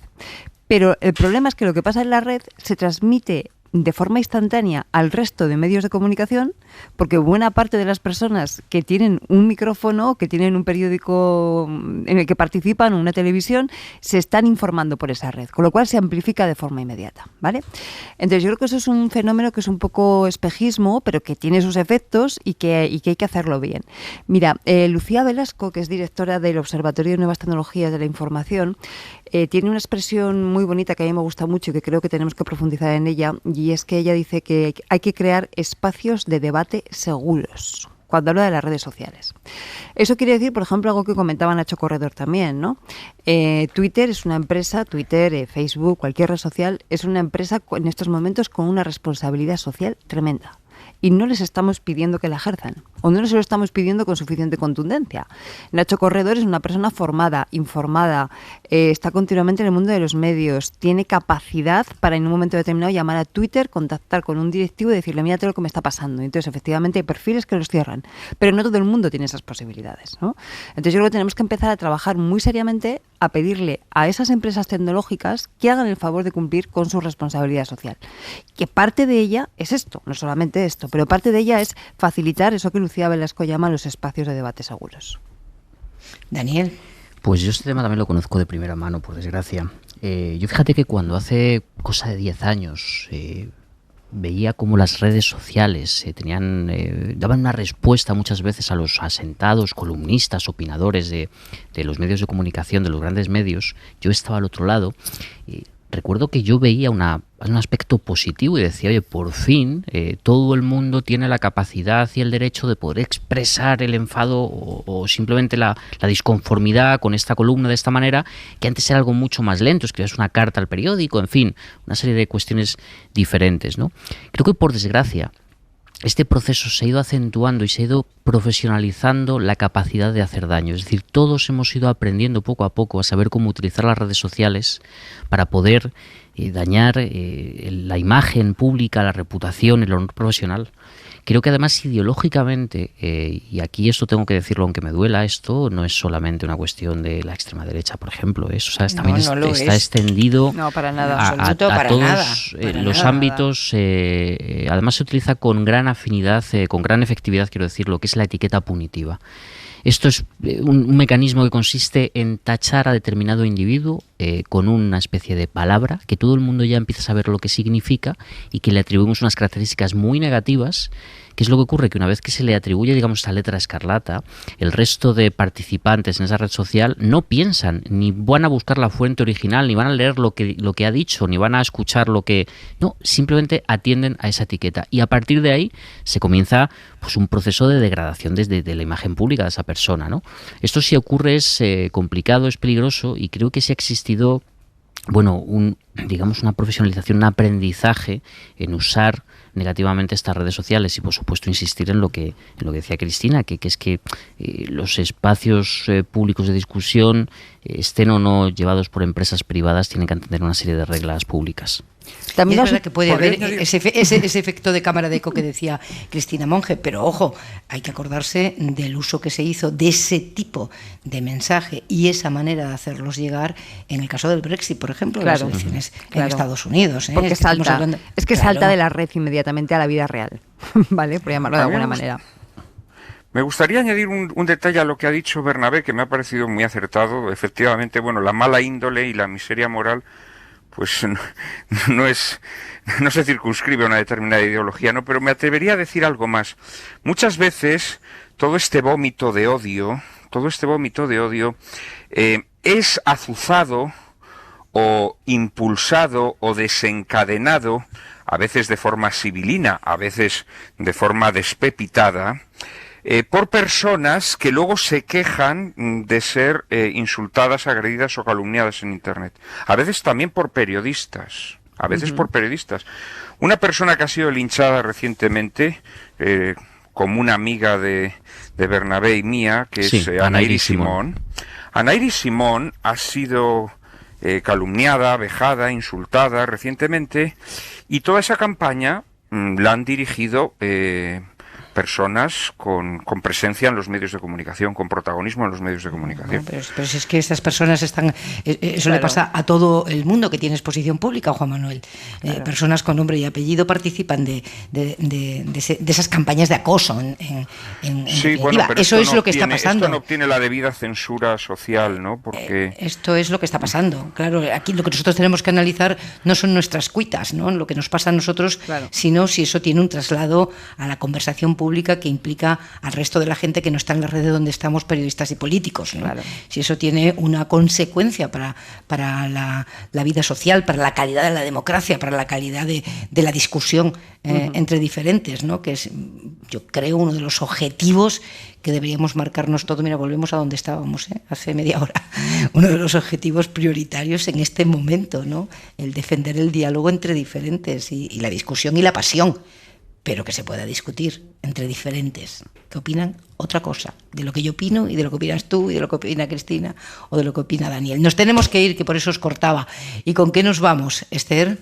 Pero el problema es que lo que pasa en la red se transmite de forma instantánea al resto de medios de comunicación, porque buena parte de las personas que tienen un micrófono, que tienen un periódico en el que participan, una televisión, se están informando por esa red, con lo cual se amplifica de forma inmediata, ¿vale? Entonces yo creo que eso es un fenómeno que es un poco espejismo, pero que tiene sus efectos y que hay que hacerlo bien. Mira, Lucía Velasco, que es directora del Observatorio de Nuevas Tecnologías de la Información, tiene una expresión muy bonita que a mí me gusta mucho y que creo que tenemos que profundizar en ella, y es que ella dice que hay que crear espacios de debate seguros cuando habla de las redes sociales. Eso quiere decir, por ejemplo, algo que comentaba Nacho Corredor también, ¿no? Twitter es una empresa, Facebook, cualquier red social, es una empresa en estos momentos con una responsabilidad social tremenda. Y no les estamos pidiendo que la ejerzan, o no les lo estamos pidiendo con suficiente contundencia. Nacho Corredor es una persona formada, informada, está continuamente en el mundo de los medios, tiene capacidad para en un momento determinado llamar a Twitter, contactar con un directivo y decirle, mírate lo que me está pasando. Entonces, efectivamente, hay perfiles que los cierran, pero no todo el mundo tiene esas posibilidades, ¿no? Entonces, yo creo que tenemos que empezar a trabajar muy seriamente a pedirle a esas empresas tecnológicas que hagan el favor de cumplir con su responsabilidad social. Que parte de ella es esto, no solamente esto, pero parte de ella es facilitar eso que Lucía Velasco llama los espacios de debate seguros. Daniel. Pues yo este tema también lo conozco de primera mano, por desgracia. Yo fíjate que cuando hace cosa de 10 años veía cómo las redes sociales daban una respuesta muchas veces a los asentados, columnistas, opinadores de los medios de comunicación, de los grandes medios, yo estaba al otro lado y recuerdo que yo veía un aspecto positivo y decía, oye, por fin todo el mundo tiene la capacidad y el derecho de poder expresar el enfado o simplemente la disconformidad con esta columna de esta manera, que antes era algo mucho más lento, escribías una carta al periódico, en fin, una serie de cuestiones diferentes, ¿no? Creo que por desgracia este proceso se ha ido acentuando y se ha ido profesionalizando la capacidad de hacer daño. Es decir, todos hemos ido aprendiendo poco a poco a saber cómo utilizar las redes sociales para poder dañar la imagen pública, la reputación, el honor profesional. Creo que además ideológicamente, y aquí esto tengo que decirlo aunque me duela, esto no es solamente una cuestión de la extrema derecha, por ejemplo, eso, ¿sabes? También está extendido a todos los ámbitos. Además se utiliza con gran afinidad, con gran efectividad, quiero decir, lo que es la etiqueta punitiva. Esto es un mecanismo que consiste en tachar a determinado individuo con una especie de palabra que todo el mundo ya empieza a saber lo que significa y que le atribuimos unas características muy negativas. ¿Qué es lo que ocurre? Que una vez que se le atribuye, digamos, esta letra escarlata, el resto de participantes en esa red social no piensan, ni van a buscar la fuente original, ni van a leer lo que ha dicho, ni van a escuchar lo que... No, simplemente atienden a esa etiqueta. Y a partir de ahí se comienza pues un proceso de degradación desde la imagen pública de esa persona, ¿no? Esto si ocurre es complicado, es peligroso, y creo que sí ha existido, bueno, digamos una profesionalización, un aprendizaje en usar negativamente estas redes sociales y por supuesto insistir en lo que decía Cristina, que es que los espacios públicos de discusión, estén o no llevados por empresas privadas, tienen que atender una serie de reglas públicas. También es verdad que puede haber ese efecto de cámara de eco que decía Cristina Monge, pero ojo, hay que acordarse del uso que se hizo de ese tipo de mensaje y esa manera de hacerlos llegar en el caso del Brexit, por ejemplo, las elecciones en Estados Unidos. Porque salta de la red inmediatamente a la vida real, ¿vale? Por llamarlo de alguna manera. Me gustaría añadir un detalle a lo que ha dicho Bernabé, que me ha parecido muy acertado. Efectivamente, bueno, la mala índole y la miseria moral pues no se circunscribe a una determinada ideología, ¿no? Pero me atrevería a decir algo más. Muchas veces todo este vómito de odio es azuzado o impulsado o desencadenado, a veces de forma sibilina, a veces de forma despepitada, por personas que luego se quejan de ser insultadas, agredidas o calumniadas en Internet. A veces también por periodistas. Una persona que ha sido linchada recientemente, como una amiga de Bernabé y mía, que es Anaíri Simón. Anaíri Simón ha sido calumniada, vejada, insultada recientemente, y toda esa campaña la han dirigido personas con presencia en los medios de comunicación, con protagonismo en los medios de comunicación. No, pero si es que estas personas están... Eso le pasa a todo el mundo que tiene exposición pública, Juan Manuel. Personas con nombre y apellido participan de esas campañas de acoso sí, bueno, pero eso es lo que está pasando. Esto no obtiene la debida censura social, ¿no? Porque... Esto es lo que está pasando. Claro, aquí lo que nosotros tenemos que analizar no son nuestras cuitas, ¿no? Lo que nos pasa a nosotros, sino si eso tiene un traslado a la conversación pública que implica al resto de la gente que no está en la red de donde estamos, periodistas y políticos, ¿no? Si eso tiene una consecuencia para la vida social, para la calidad de la democracia, para la calidad de la discusión entre diferentes, ¿no? Que es, yo creo, uno de los objetivos que deberíamos marcarnos todo. Mira, volvemos a donde estábamos hace media hora. Uno de los objetivos prioritarios en este momento, ¿no? El defender el diálogo entre diferentes y la discusión y la pasión, pero que se pueda discutir entre diferentes que opinan otra cosa de lo que yo opino y de lo que opinas tú y de lo que opina Cristina o de lo que opina Daniel. Nos tenemos que ir, que por eso os cortaba. ¿Y con qué nos vamos, Esther?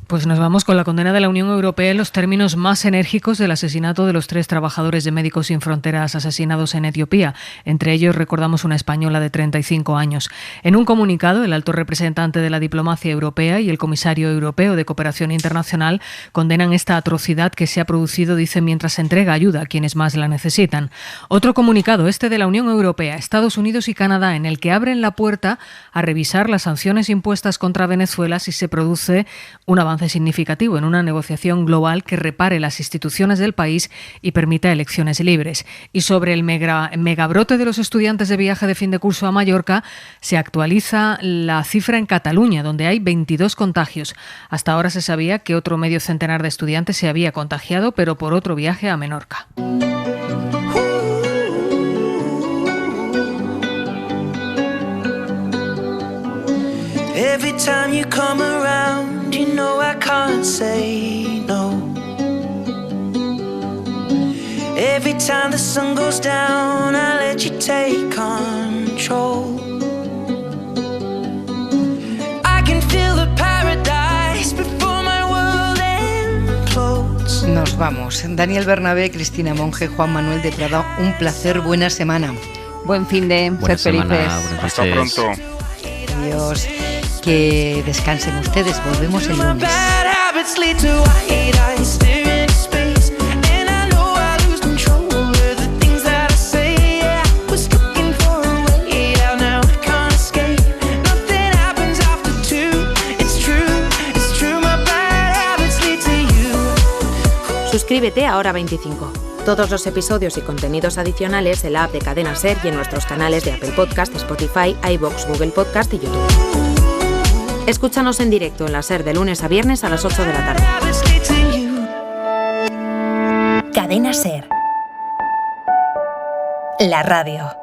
Pues nos vamos con la condena de la Unión Europea en los términos más enérgicos del asesinato de los 3 trabajadores de Médicos Sin Fronteras asesinados en Etiopía. Entre ellos recordamos una española de 35 años. En un comunicado, el alto representante de la diplomacia europea y el comisario europeo de Cooperación Internacional condenan esta atrocidad que se ha producido, dicen, mientras se entrega ayuda a quienes más la necesitan. Otro comunicado, este de la Unión Europea, Estados Unidos y Canadá, en el que abren la puerta a revisar las sanciones impuestas contra Venezuela si se produce un avance significativo en una negociación global que repare las instituciones del país y permita elecciones libres. Y sobre el megabrote de los estudiantes de viaje de fin de curso a Mallorca, se actualiza la cifra en Cataluña, donde hay 22 contagios. Hasta ahora se sabía que otro medio centenar de estudiantes se había contagiado, pero por otro viaje a Menorca. Every time you come around, you know I can't say no. Every time the sun goes down, I let you take control. I can feel the paradise before my world implodes. Nos vamos. Daniel Bernabé, Cristina Monge, Juan Manuel de Prada, un placer, buena semana. Buen fin de ser felices. Hasta pronto. Adiós. Que descansen ustedes, volvemos el lunes. Suscríbete a Hora 25. Todos los episodios y contenidos adicionales en la app de Cadena SER y en nuestros canales de Apple Podcast, Spotify, iVoox, Google Podcast y YouTube. Escúchanos en directo en la SER de lunes a viernes a las 8 de la tarde. Cadena SER. La radio.